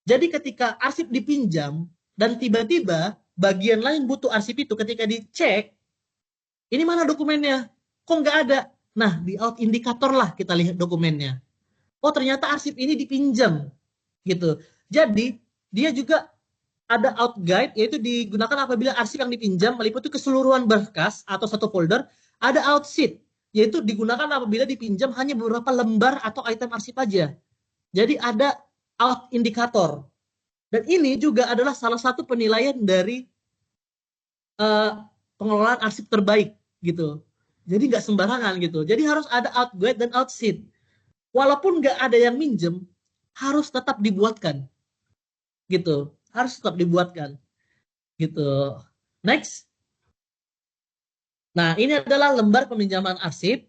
Jadi ketika arsip dipinjam dan tiba-tiba bagian lain butuh arsip itu, ketika dicek, ini mana dokumennya? Kok nggak ada? Nah, di out indikator lah kita lihat dokumennya. Oh, ternyata arsip ini dipinjam. Gitu. Jadi, dia juga ada out guide, yaitu digunakan apabila arsip yang dipinjam meliputi keseluruhan berkas atau satu folder. Ada out sheet, yaitu digunakan apabila dipinjam hanya beberapa lembar atau item arsip aja. Jadi ada out indikator. Dan ini juga adalah salah satu penilaian dari pengelolaan arsip terbaik gitu. Jadi nggak sembarangan gitu. Jadi harus ada out guide dan out sheet. Walaupun nggak ada yang minjem, harus tetap dibuatkan. Gitu. Harus tetap dibuatkan. Gitu. Next. Nah, ini adalah lembar peminjaman arsip.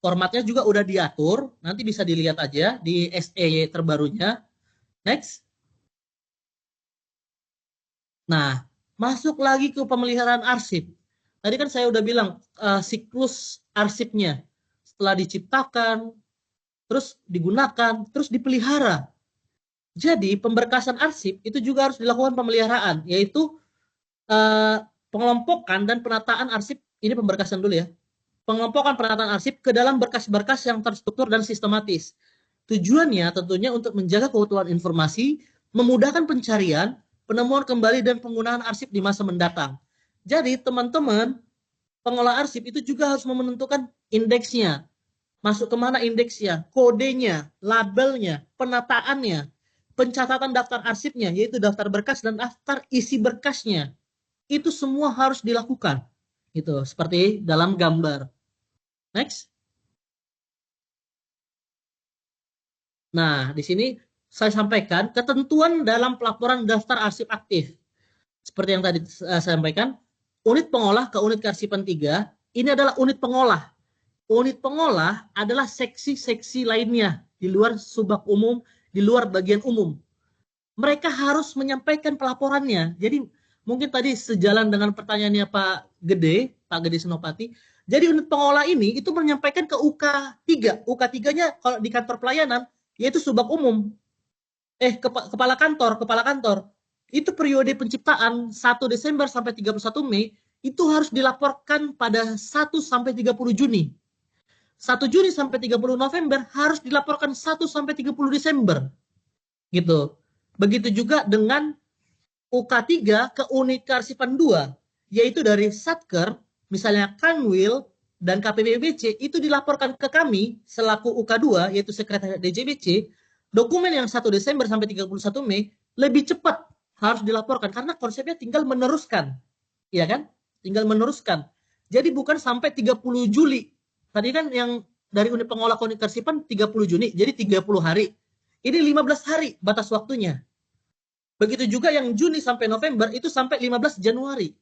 Formatnya juga udah diatur. Nanti bisa dilihat aja di SE terbarunya. Next. Nah, masuk lagi ke pemeliharaan arsip. Tadi kan saya udah bilang siklus arsipnya. Setelah diciptakan, terus digunakan, terus dipelihara. Jadi pemberkasan arsip itu juga harus dilakukan pemeliharaan, yaitu pengelompokan dan penataan arsip. Ini pemberkasan dulu ya. Pengelompokan penataan arsip ke dalam berkas-berkas yang terstruktur dan sistematis. Tujuannya tentunya untuk menjaga keutuhan informasi, memudahkan pencarian, penemuan kembali dan penggunaan arsip di masa mendatang. Jadi teman-teman, pengelola arsip itu juga harus menentukan indeksnya. Masuk kemana indeksnya, kodenya, labelnya, penataannya, pencatatan daftar arsipnya, yaitu daftar berkas dan daftar isi berkasnya. Itu semua harus dilakukan. Gitu, seperti dalam gambar. Next. Nah, di sini saya sampaikan ketentuan dalam pelaporan daftar arsip aktif. Seperti yang tadi saya sampaikan, unit pengolah ke unit kearsipan 3, ini adalah unit pengolah. Unit pengolah adalah seksi-seksi lainnya di luar subak umum, di luar bagian umum. Mereka harus menyampaikan pelaporannya. Jadi mungkin tadi sejalan dengan pertanyaannya Pak Gede Senopati, Jadi unit pengolah ini itu menyampaikan ke UK3. UK3-nya kalau di kantor pelayanan yaitu subak umum. Kepala kantor. Itu periode penciptaan 1 Desember sampai 31 Mei itu harus dilaporkan pada 1 sampai 30 Juni. 1 Juni sampai 30 November harus dilaporkan 1 sampai 30 Desember. Gitu. Begitu juga dengan UK3 ke unit kearsipan 2, yaitu dari Satker, misalnya Kanwil dan KPBBC itu dilaporkan ke kami selaku UK2, yaitu Sekretariat DJBC, dokumen yang 1 Desember sampai 31 Mei lebih cepat harus dilaporkan karena konsepnya tinggal meneruskan. Iya kan? Tinggal meneruskan. Jadi bukan sampai 30 Juli. Tadi kan yang dari unit pengolah ke unit kearsipan 30 Juni, jadi 30 hari. Ini 15 hari batas waktunya. Begitu juga yang Juni sampai November itu sampai 15 Januari.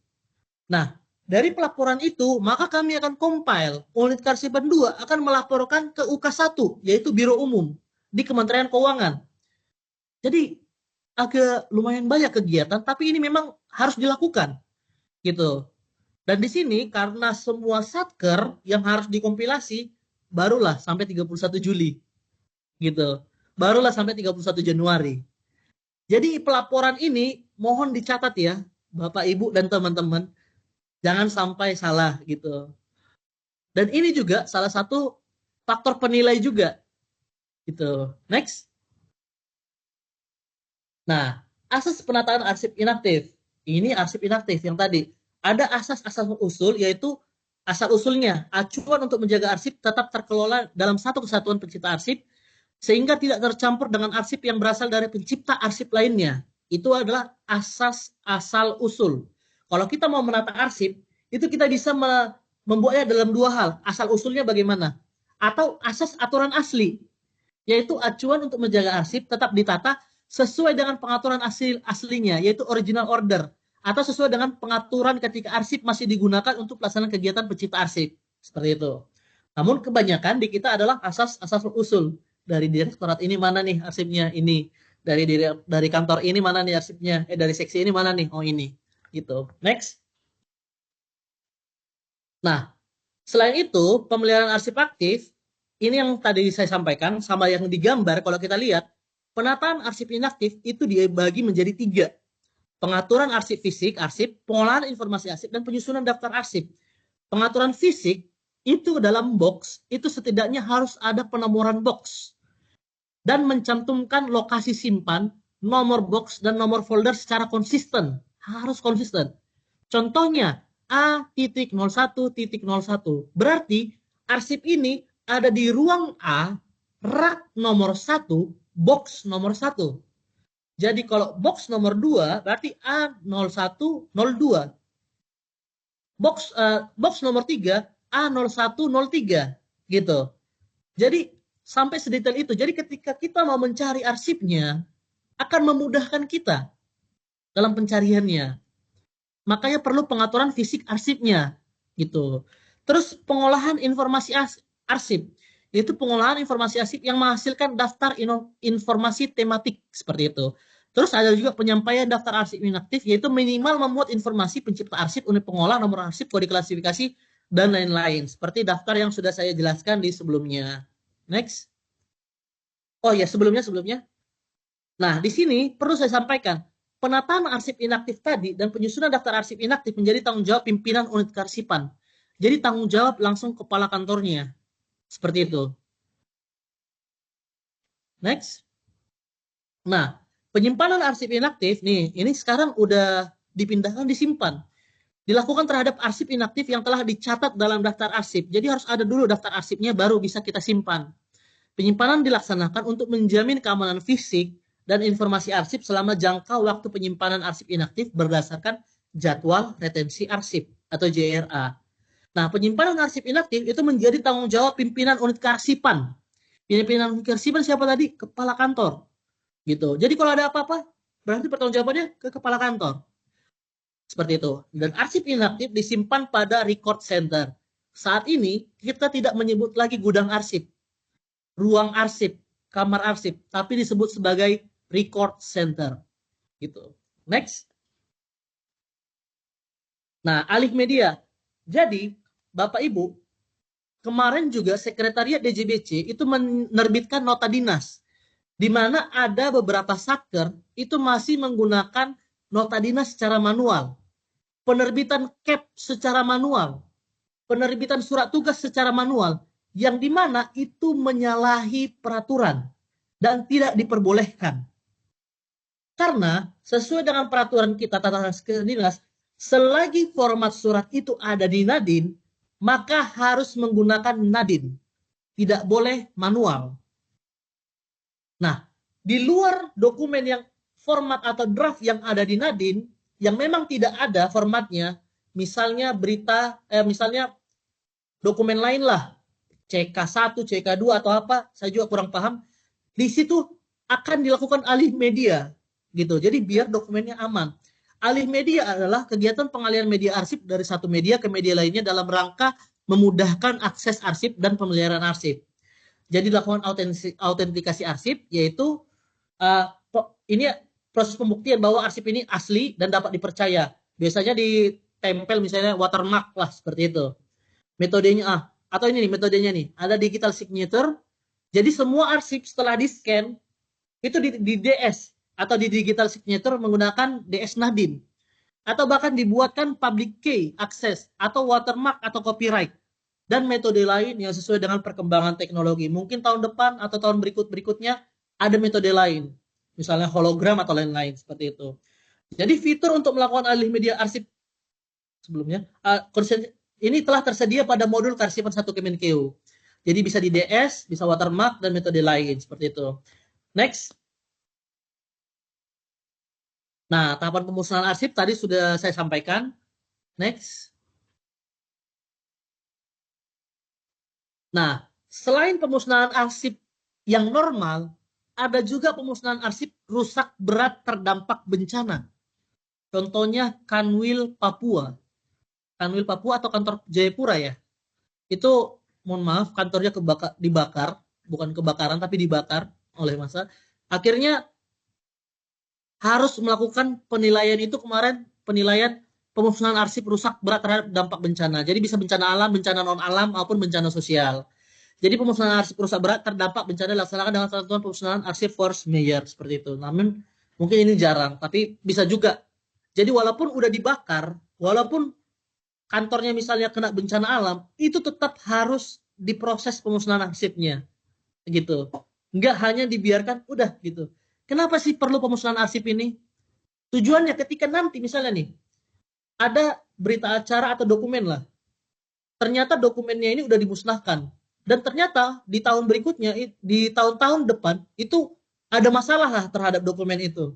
Nah, dari pelaporan itu, maka kami akan compile. Unit kearsipan 2 akan melaporkan ke UK1, yaitu Biro Umum di Kementerian Keuangan. Jadi agak lumayan banyak kegiatan, tapi ini memang harus dilakukan. Gitu. Dan di sini karena semua satker yang harus dikompilasi barulah sampai 31 Juli. Gitu. Barulah sampai 31 Januari. Jadi pelaporan ini mohon dicatat ya, Bapak, Ibu, dan teman-teman. Jangan sampai salah gitu. Dan ini juga salah satu faktor penilai juga. Gitu. Next. Nah, asas penataan arsip inaktif. Ini arsip inaktif yang tadi. Ada asas-asas usul, yaitu asal-usulnya. Acuan untuk menjaga arsip tetap terkelola dalam satu kesatuan pencipta arsip, sehingga tidak tercampur dengan arsip yang berasal dari pencipta arsip lainnya. Itu adalah asas asal-usul. Kalau kita mau menata arsip, itu kita bisa membuatnya dalam dua hal. Asal-usulnya bagaimana? Atau asas aturan asli, yaitu acuan untuk menjaga arsip tetap ditata sesuai dengan pengaturan aslinya, yaitu original order, atau sesuai dengan pengaturan ketika arsip masih digunakan untuk pelaksanaan kegiatan pencipta arsip. Seperti itu. Namun kebanyakan di kita adalah asas-asas usul. Dari direktorat ini mana nih arsipnya? Ini. Dari kantor ini mana nih arsipnya? Dari seksi ini mana nih? Oh ini. Gitu. Next. Nah, selain itu, pemeliharaan arsip aktif, ini yang tadi saya sampaikan, sama yang digambar, kalau kita lihat, penataan arsip inaktif itu dibagi menjadi 3. Pengaturan arsip fisik, arsip, pengolahan informasi arsip, dan penyusunan daftar arsip. Pengaturan fisik, itu dalam box, itu setidaknya harus ada penomoran box. Dan mencantumkan lokasi simpan, nomor box, dan nomor folder secara konsisten. Harus konsisten. Contohnya, A.01.01. Berarti arsip ini ada di ruang A, rak nomor 1, box nomor 1. Jadi kalau box nomor 2 berarti A0102. Box nomor 3 A0103 gitu. Jadi sampai sedetail itu. Jadi ketika kita mau mencari arsipnya akan memudahkan kita dalam pencariannya. Makanya perlu pengaturan fisik arsipnya gitu. Terus pengolahan informasi arsip, yaitu pengolahan informasi arsip yang menghasilkan daftar informasi tematik seperti itu. Terus ada juga penyampaian daftar arsip inaktif, yaitu minimal memuat informasi pencipta arsip, unit pengolah, nomor arsip, kode klasifikasi, dan lain-lain. Seperti daftar yang sudah saya jelaskan di sebelumnya. Next. Oh ya, sebelumnya. Nah, di sini perlu saya sampaikan, penataan arsip inaktif tadi dan penyusunan daftar arsip inaktif menjadi tanggung jawab pimpinan unit kearsipan. Jadi tanggung jawab langsung kepala kantornya. Seperti itu. Next. Nah, penyimpanan arsip inaktif, nih, ini sekarang udah dipindahkan disimpan. Dilakukan terhadap arsip inaktif yang telah dicatat dalam daftar arsip. Jadi harus ada dulu daftar arsipnya baru bisa kita simpan. Penyimpanan dilaksanakan untuk menjamin keamanan fisik dan informasi arsip selama jangka waktu penyimpanan arsip inaktif berdasarkan jadwal retensi arsip atau JRA. Nah, penyimpanan arsip inaktif itu menjadi tanggung jawab pimpinan unit kearsipan. Pimpinan unit kearsipan siapa tadi? Kepala kantor. Gitu. Jadi kalau ada apa-apa, berarti pertanggungjawabannya ke kepala kantor. Seperti itu. Dan arsip inaktif disimpan pada record center. Saat ini kita tidak menyebut lagi gudang arsip, ruang arsip, kamar arsip, tapi disebut sebagai record center. Gitu. Next. Nah, alih media. Jadi, Bapak Ibu, kemarin juga Sekretariat DJBC itu menerbitkan nota dinas, di mana ada beberapa satker itu masih menggunakan nota dinas secara manual, penerbitan CAP secara manual, penerbitan surat tugas secara manual, yang di mana itu menyalahi peraturan dan tidak diperbolehkan. Karena sesuai dengan peraturan kita tata dinas, selagi format surat itu ada di Nadin, maka harus menggunakan Nadin. Tidak boleh manual. Nah, di luar dokumen yang format atau draft yang ada di Nadin, yang memang tidak ada formatnya, misalnya misalnya dokumen lain lah, CK1, CK2 atau apa, saya juga kurang paham, di situ akan dilakukan alih media. Gitu. Jadi biar dokumennya aman. Alih media adalah kegiatan pengalihan media arsip dari satu media ke media lainnya dalam rangka memudahkan akses arsip dan pemeliharaan arsip. Jadi dilakukan autentikasi arsip, yaitu ini proses pembuktian bahwa arsip ini asli dan dapat dipercaya. Biasanya ditempel misalnya watermark lah seperti itu. Metodenya atau ini nih metodenya nih, ada digital signature. Jadi semua arsip setelah di-scan itu di DS atau di digital signature menggunakan DS Nadin, atau bahkan dibuatkan public key access atau watermark atau copyright, dan metode lain yang sesuai dengan perkembangan teknologi. Mungkin tahun depan atau tahun berikutnya ada metode lain, misalnya hologram atau lain-lain seperti itu. Jadi fitur untuk melakukan alih media arsip sebelumnya ini telah tersedia pada modul Karsipan 1 Kemenkeu. Jadi bisa di DS, bisa watermark, dan metode lain seperti itu. Next. Nah, tahapan pemusnahan arsip tadi sudah saya sampaikan. Next. Nah, selain pemusnahan arsip yang normal, ada juga pemusnahan arsip rusak berat terdampak bencana. Contohnya Kanwil Papua. Kanwil Papua atau kantor Jayapura ya. Itu, mohon maaf, kantornya dibakar. Bukan kebakaran, tapi dibakar oleh massa. Akhirnya harus melakukan penilaian itu kemarin, penilaian pemusnahan arsip rusak berat terhadap dampak bencana. Jadi bisa bencana alam, bencana non-alam, maupun bencana sosial. Jadi pemusnahan arsip rusak berat terdampak bencana dilaksanakan dengan satuan pemusnahan arsip force majeure seperti itu. Namun mungkin ini jarang, tapi bisa juga. Jadi walaupun udah dibakar, walaupun kantornya misalnya kena bencana alam, itu tetap harus diproses pemusnahan arsipnya. Gitu. Enggak hanya dibiarkan udah gitu. Kenapa sih perlu pemusnahan arsip ini? Tujuannya ketika nanti misalnya nih, ada berita acara atau dokumen lah. Ternyata dokumennya ini udah dimusnahkan. Dan ternyata di tahun berikutnya, di tahun-tahun depan, itu ada masalah lah terhadap dokumen itu.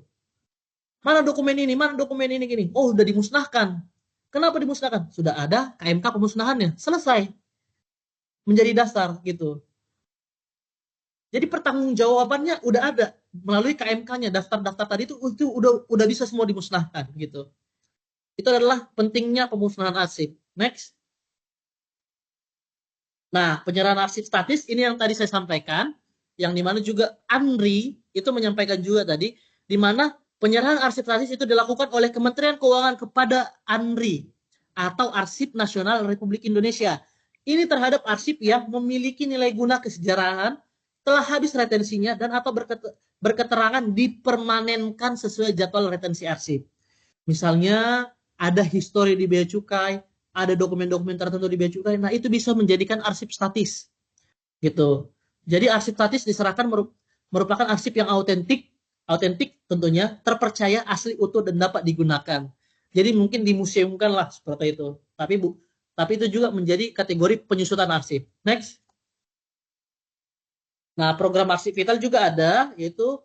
Mana dokumen ini? Mana dokumen ini? Gini. Oh, udah dimusnahkan. Kenapa dimusnahkan? Sudah ada KMK pemusnahannya. Selesai. Menjadi dasar gitu. Jadi pertanggungjawabannya udah ada melalui KMK-nya, daftar-daftar tadi itu udah bisa semua dimusnahkan gitu. Itu adalah pentingnya pemusnahan arsip. Next. Nah, penyerahan arsip statis ini yang tadi saya sampaikan, yang dimana juga ANRI itu menyampaikan juga tadi, di mana penyerahan arsip statis itu dilakukan oleh Kementerian Keuangan kepada ANRI atau Arsip Nasional Republik Indonesia. Ini terhadap arsip yang memiliki nilai guna kesejarahan, telah habis retensinya, dan atau berketerangan dipermanenkan sesuai jadwal retensi arsip. Misalnya ada histori di Bea Cukai, ada dokumen-dokumen tertentu di Bea Cukai, nah itu bisa menjadikan arsip statis. Gitu. Jadi arsip statis diserahkan merupakan arsip yang autentik tentunya, terpercaya, asli, utuh, dan dapat digunakan. Jadi mungkin dimuseumkan lah seperti itu. Tapi itu juga menjadi kategori penyusutan arsip. Next. Nah, program arsip vital juga ada, yaitu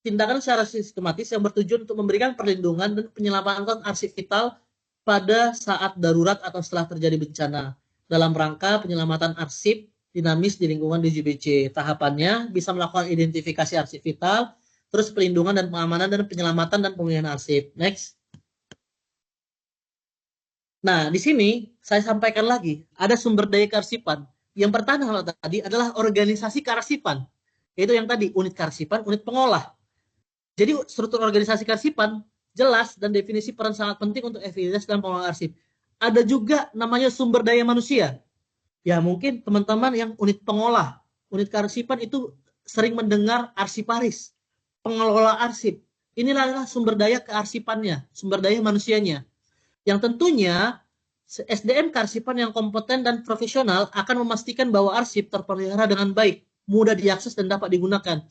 tindakan secara sistematis yang bertujuan untuk memberikan perlindungan dan penyelamatan arsip vital pada saat darurat atau setelah terjadi bencana dalam rangka penyelamatan arsip dinamis di lingkungan DJBC. Tahapannya bisa melakukan identifikasi arsip vital, terus pelindungan dan pengamanan dan penyelamatan dan pemulihan arsip. Next. Nah, di sini saya sampaikan lagi, ada sumber daya kearsipan. Yang pertama tadi adalah organisasi kearsipan, yaitu yang tadi unit kearsipan, unit pengolah. Jadi struktur organisasi kearsipan jelas dan definisi peran sangat penting untuk efektivitas dalam pengelolaan arsip. Ada juga namanya sumber daya manusia. Ya mungkin teman-teman yang unit pengolah, unit kearsipan itu sering mendengar arsiparis, pengelola arsip. Inilah sumber daya kearsipannya, sumber daya manusianya. Yang tentunya SDM kearsipan yang kompeten dan profesional akan memastikan bahwa arsip terpelihara dengan baik, mudah diakses dan dapat digunakan.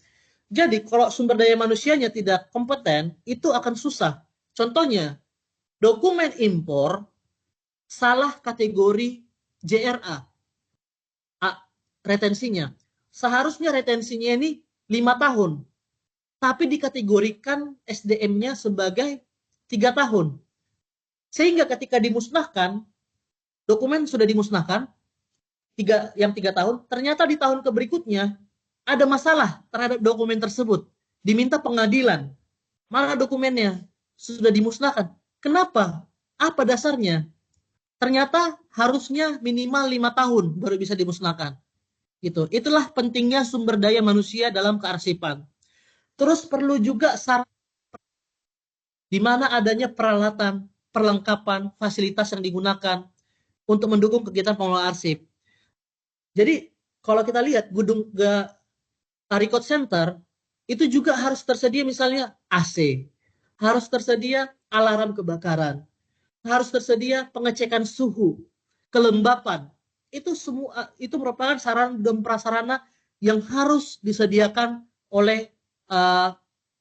Jadi kalau sumber daya manusianya tidak kompeten, itu akan susah. Contohnya, dokumen impor salah kategori JRA, retensinya. Seharusnya retensinya ini 5 tahun, tapi dikategorikan SDM-nya sebagai 3 tahun. Sehingga ketika dimusnahkan, dokumen sudah dimusnahkan, yang 3 tahun, ternyata di tahun berikutnya ada masalah terhadap dokumen tersebut. Diminta pengadilan. Mana dokumennya? Sudah dimusnahkan. Kenapa? Apa dasarnya? Ternyata harusnya minimal 5 tahun baru bisa dimusnahkan. Gitu. Itulah pentingnya sumber daya manusia dalam kearsipan. Terus perlu juga di mana adanya peralatan, perlengkapan, fasilitas yang digunakan untuk mendukung kegiatan pengelola arsip. Jadi kalau kita lihat gedung Record Center itu juga harus tersedia misalnya AC, harus tersedia alarm kebakaran, harus tersedia pengecekan suhu, kelembapan. Itu semua itu merupakan sarana dan prasarana yang harus disediakan oleh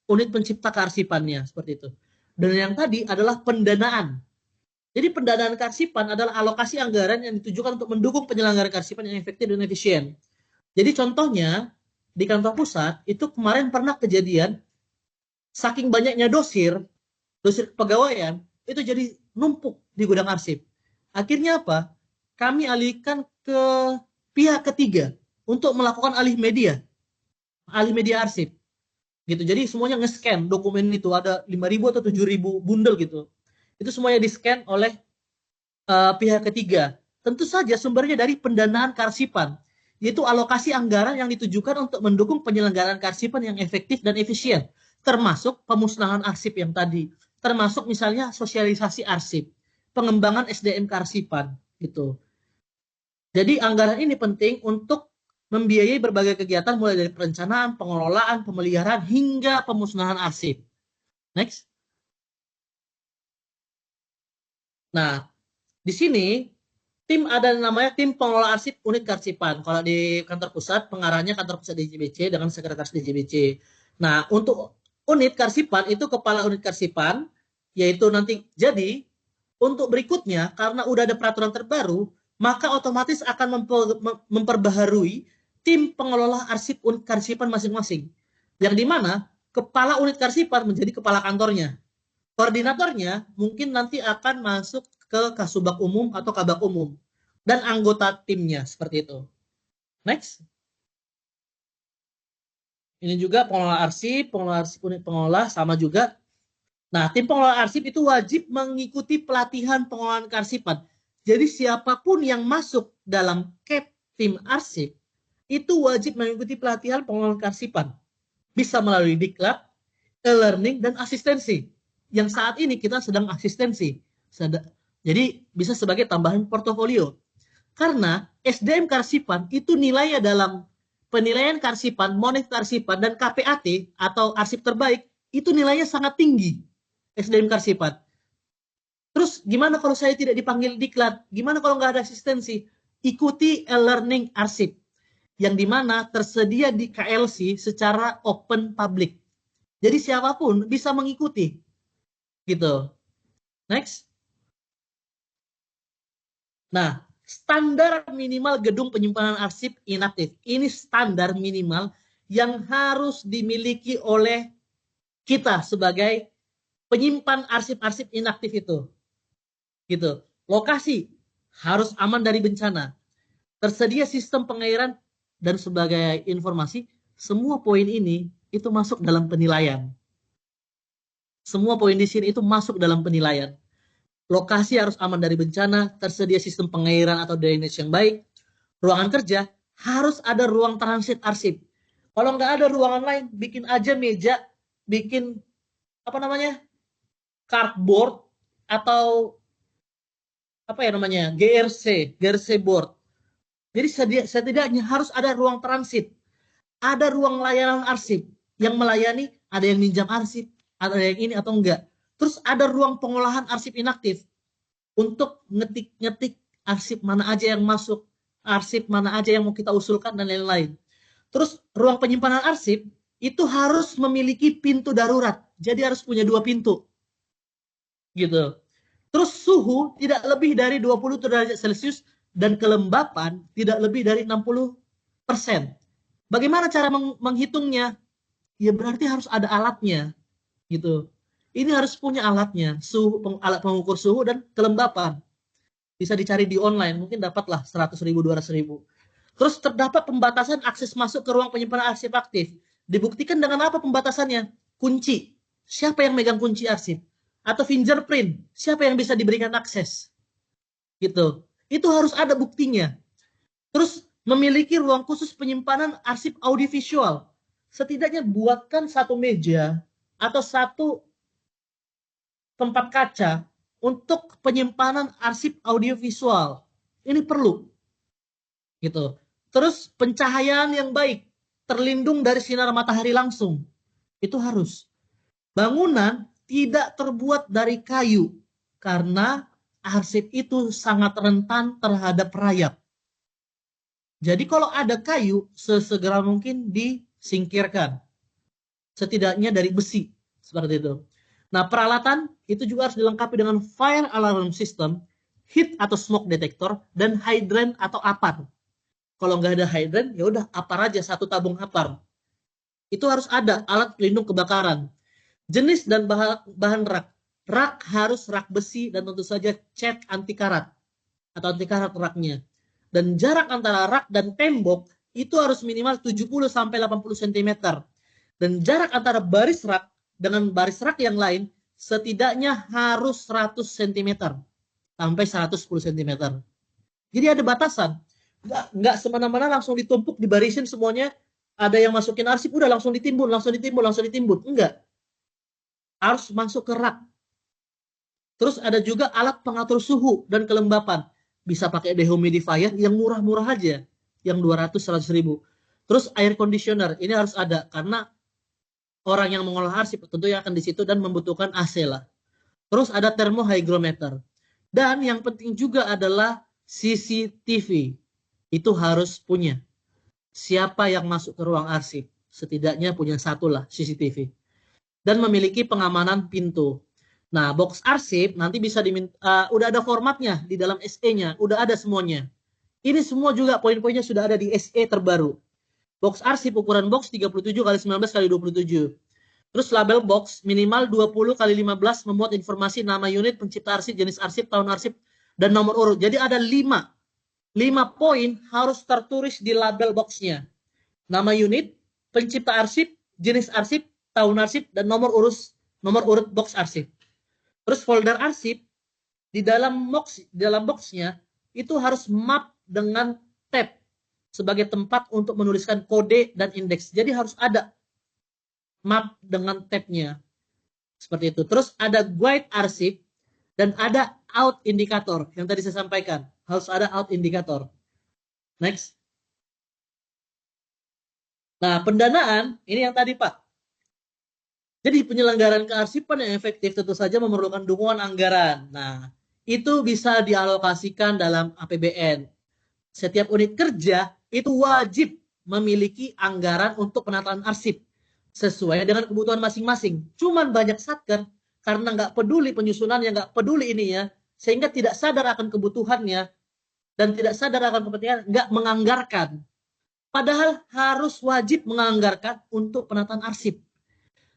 unit pencipta kearsipannya seperti itu. Dan yang tadi adalah pendanaan. Jadi pendanaan kearsipan adalah alokasi anggaran yang ditujukan untuk mendukung penyelenggaraan kearsipan yang efektif dan efisien. Jadi contohnya di kantor pusat itu kemarin pernah kejadian saking banyaknya dosir kepegawaian itu jadi numpuk di gudang arsip. Akhirnya apa? Kami alihkan ke pihak ketiga untuk melakukan alih media arsip. Gitu. Jadi semuanya nge-scan dokumen itu ada 5.000 atau 7.000 bundel gitu. Itu semuanya di-scan oleh pihak ketiga. Tentu saja sumbernya dari pendanaan kearsipan, yaitu alokasi anggaran yang ditujukan untuk mendukung penyelenggaraan kearsipan yang efektif dan efisien, termasuk pemusnahan arsip yang tadi, termasuk misalnya sosialisasi arsip, pengembangan SDM kearsipan gitu. Jadi anggaran ini penting untuk membiayai berbagai kegiatan mulai dari perencanaan, pengelolaan, pemeliharaan hingga pemusnahan arsip. Next. Nah, di sini tim ada namanya tim pengelola arsip unit kearsipan. Kalau di kantor pusat pengarahnya kantor pusat DJBC dengan sekretaris DJBC. Nah, untuk unit kearsipan itu kepala unit kearsipan yaitu nanti jadi untuk berikutnya karena udah ada peraturan terbaru maka otomatis akan memperbaharui tim pengelola arsip unit kearsipan masing-masing. Yang dimana kepala unit kearsipan menjadi kepala kantornya. Koordinatornya mungkin nanti akan masuk ke Kasubag Umum atau Kabag Umum. Dan anggota timnya seperti itu. Next. Ini juga pengelola arsip unit pengelola sama juga. Nah, tim pengelola arsip itu wajib mengikuti pelatihan pengelolaan kearsipan. Jadi siapapun yang masuk dalam tim arsip itu wajib mengikuti pelatihan pengelolaan kearsipan. Bisa melalui diklat, e-learning, dan asistensi. Yang saat ini kita sedang asistensi. Jadi bisa sebagai tambahan portofolio. Karena SDM kearsipan itu nilainya dalam penilaian kearsipan, monet kearsipan, dan KPAT atau arsip terbaik itu nilainya sangat tinggi. SDM kearsipan. Terus gimana kalau saya tidak dipanggil diklat? Gimana kalau nggak ada asistensi? Ikuti e-learning arsip. Yang dimana tersedia di KLC secara open public. Jadi siapapun bisa mengikuti. Gitu. Next. Nah, standar minimal gedung penyimpanan arsip inaktif. Ini standar minimal yang harus dimiliki oleh kita sebagai penyimpan arsip-arsip inaktif itu. Gitu. Lokasi harus aman dari bencana. Tersedia sistem pengairan dan sebagai informasi, semua poin ini itu masuk dalam penilaian. Semua poin di sini itu masuk dalam penilaian. Lokasi harus aman dari bencana, tersedia sistem pengairan atau drainage yang baik. Ruangan kerja harus ada ruang transit arsip. Kalau nggak ada ruangan lain, bikin aja meja, bikin cardboard atau GRC board. Jadi setidaknya harus ada ruang transit, ada ruang layanan arsip yang melayani, ada yang minjam arsip, ada yang ini atau enggak. Terus ada ruang pengolahan arsip inaktif untuk ngetik-ngetik arsip mana aja yang masuk, arsip mana aja yang mau kita usulkan dan lain-lain. Terus ruang penyimpanan arsip itu harus memiliki pintu darurat. Jadi harus punya 2 pintu. Gitu. Terus suhu tidak lebih dari 20 derajat Celcius dan kelembapan tidak lebih dari 60%. Bagaimana cara menghitungnya? Ya berarti harus ada alatnya. Gitu. Ini harus punya alatnya, alat pengukur suhu dan kelembapan. Bisa dicari di online, mungkin dapatlah 100.000, 200.000. Terus terdapat pembatasan akses masuk ke ruang penyimpanan arsip aktif. Dibuktikan dengan apa pembatasannya? Kunci. Siapa yang megang kunci arsip? Atau fingerprint. Siapa yang bisa diberikan akses? Gitu. Itu harus ada buktinya. Terus memiliki ruang khusus penyimpanan arsip audiovisual. Setidaknya buatkan satu meja atau satu tempat kaca untuk penyimpanan arsip audiovisual. Ini perlu. Gitu. Terus pencahayaan yang baik, terlindung dari sinar matahari langsung. Itu harus. Bangunan tidak terbuat dari kayu karena arsip itu sangat rentan terhadap rayap. Jadi kalau ada kayu, sesegera mungkin disingkirkan. Setidaknya dari besi. Seperti itu. Nah, peralatan itu juga harus dilengkapi dengan fire alarm system, heat atau smoke detector, dan hydrant atau apar. Kalau nggak ada hydrant, ya udah apar aja, satu tabung apar. Itu harus ada alat pelindung kebakaran. Jenis dan bahan rak. Rak harus rak besi dan tentu saja cat anti karat atau anti karat raknya. Dan jarak antara rak dan tembok itu harus minimal 70 sampai 80 cm. Dan jarak antara baris rak dengan baris rak yang lain setidaknya harus 100 cm sampai 110 cm. Jadi ada batasan. Nggak semena-mena langsung ditumpuk, dibarisin semuanya. Ada yang masukin arsip, udah langsung ditimbun. Enggak. Harus masuk ke rak. Terus ada juga alat pengatur suhu dan kelembapan. Bisa pakai dehumidifier yang murah-murah aja. Yang 200-100 ribu. Terus air conditioner. Ini harus ada. Karena orang yang mengolah arsip tentunya akan di situ dan membutuhkan AC lah. Terus ada thermohygrometer. Dan yang penting juga adalah CCTV. Itu harus punya. Siapa yang masuk ke ruang arsip? Setidaknya punya satu lah CCTV. Dan memiliki pengamanan pintu. Nah, box arsip nanti bisa diminta, udah ada formatnya di dalam SE-nya, udah ada semuanya. Ini semua juga poin-poinnya sudah ada di SE terbaru. Box arsip ukuran box 37x19x27. Terus label box minimal 20x15 memuat informasi nama unit, pencipta arsip, jenis arsip, tahun arsip, dan nomor urut. Jadi ada 5 poin harus tertulis di label boxnya. Nama unit, pencipta arsip, jenis arsip, tahun arsip, dan nomor urut box arsip. Terus folder arsip di dalam boxnya itu harus map dengan tab sebagai tempat untuk menuliskan kode dan indeks. Jadi harus ada map dengan tabnya. Seperti itu. Terus ada guide arsip dan ada out indikator yang tadi saya sampaikan. Harus ada out indikator. Next. Nah, pendanaan ini yang tadi, Pak. Jadi penyelenggaraan kearsipan yang efektif tentu saja memerlukan dukungan anggaran. Nah, itu bisa dialokasikan dalam APBN. Setiap unit kerja itu wajib memiliki anggaran untuk penataan arsip sesuai dengan kebutuhan masing-masing. Cuman banyak satker karena nggak peduli penyusunannya, nggak peduli ininya, sehingga tidak sadar akan kebutuhannya dan tidak sadar akan kepentingan, nggak menganggarkan. Padahal harus wajib menganggarkan untuk penataan arsip.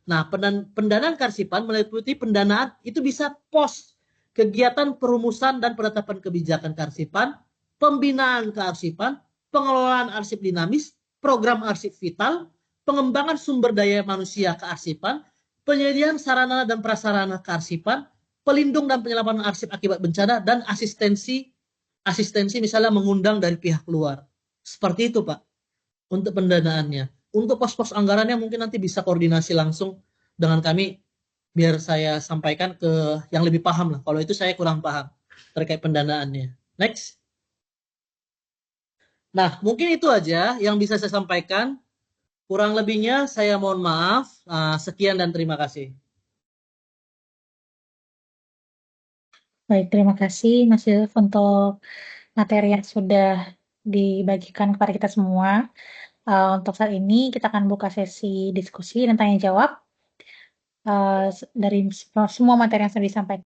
Nah, pendanaan kearsipan meliputi pendanaan itu bisa pos kegiatan perumusan dan penetapan kebijakan kearsipan, pembinaan kearsipan, pengelolaan arsip dinamis, program arsip vital, pengembangan sumber daya manusia kearsipan, penyediaan sarana dan prasarana kearsipan, pelindung dan penyelaman arsip akibat bencana, dan asistensi misalnya mengundang dari pihak luar. Seperti itu, Pak, untuk pendanaannya. Untuk pos-pos anggarannya mungkin nanti bisa koordinasi langsung dengan kami biar saya sampaikan ke yang lebih paham lah. Kalau itu saya kurang paham terkait pendanaannya. Next. Nah, mungkin itu aja yang bisa saya sampaikan. Kurang lebihnya saya mohon maaf. Sekian dan terima kasih. Baik, terima kasih Mas Yusuf untuk materi yang sudah dibagikan kepada kita semua. Untuk saat ini kita akan buka sesi diskusi dan tanya jawab dari semua materi yang sudah disampaikan.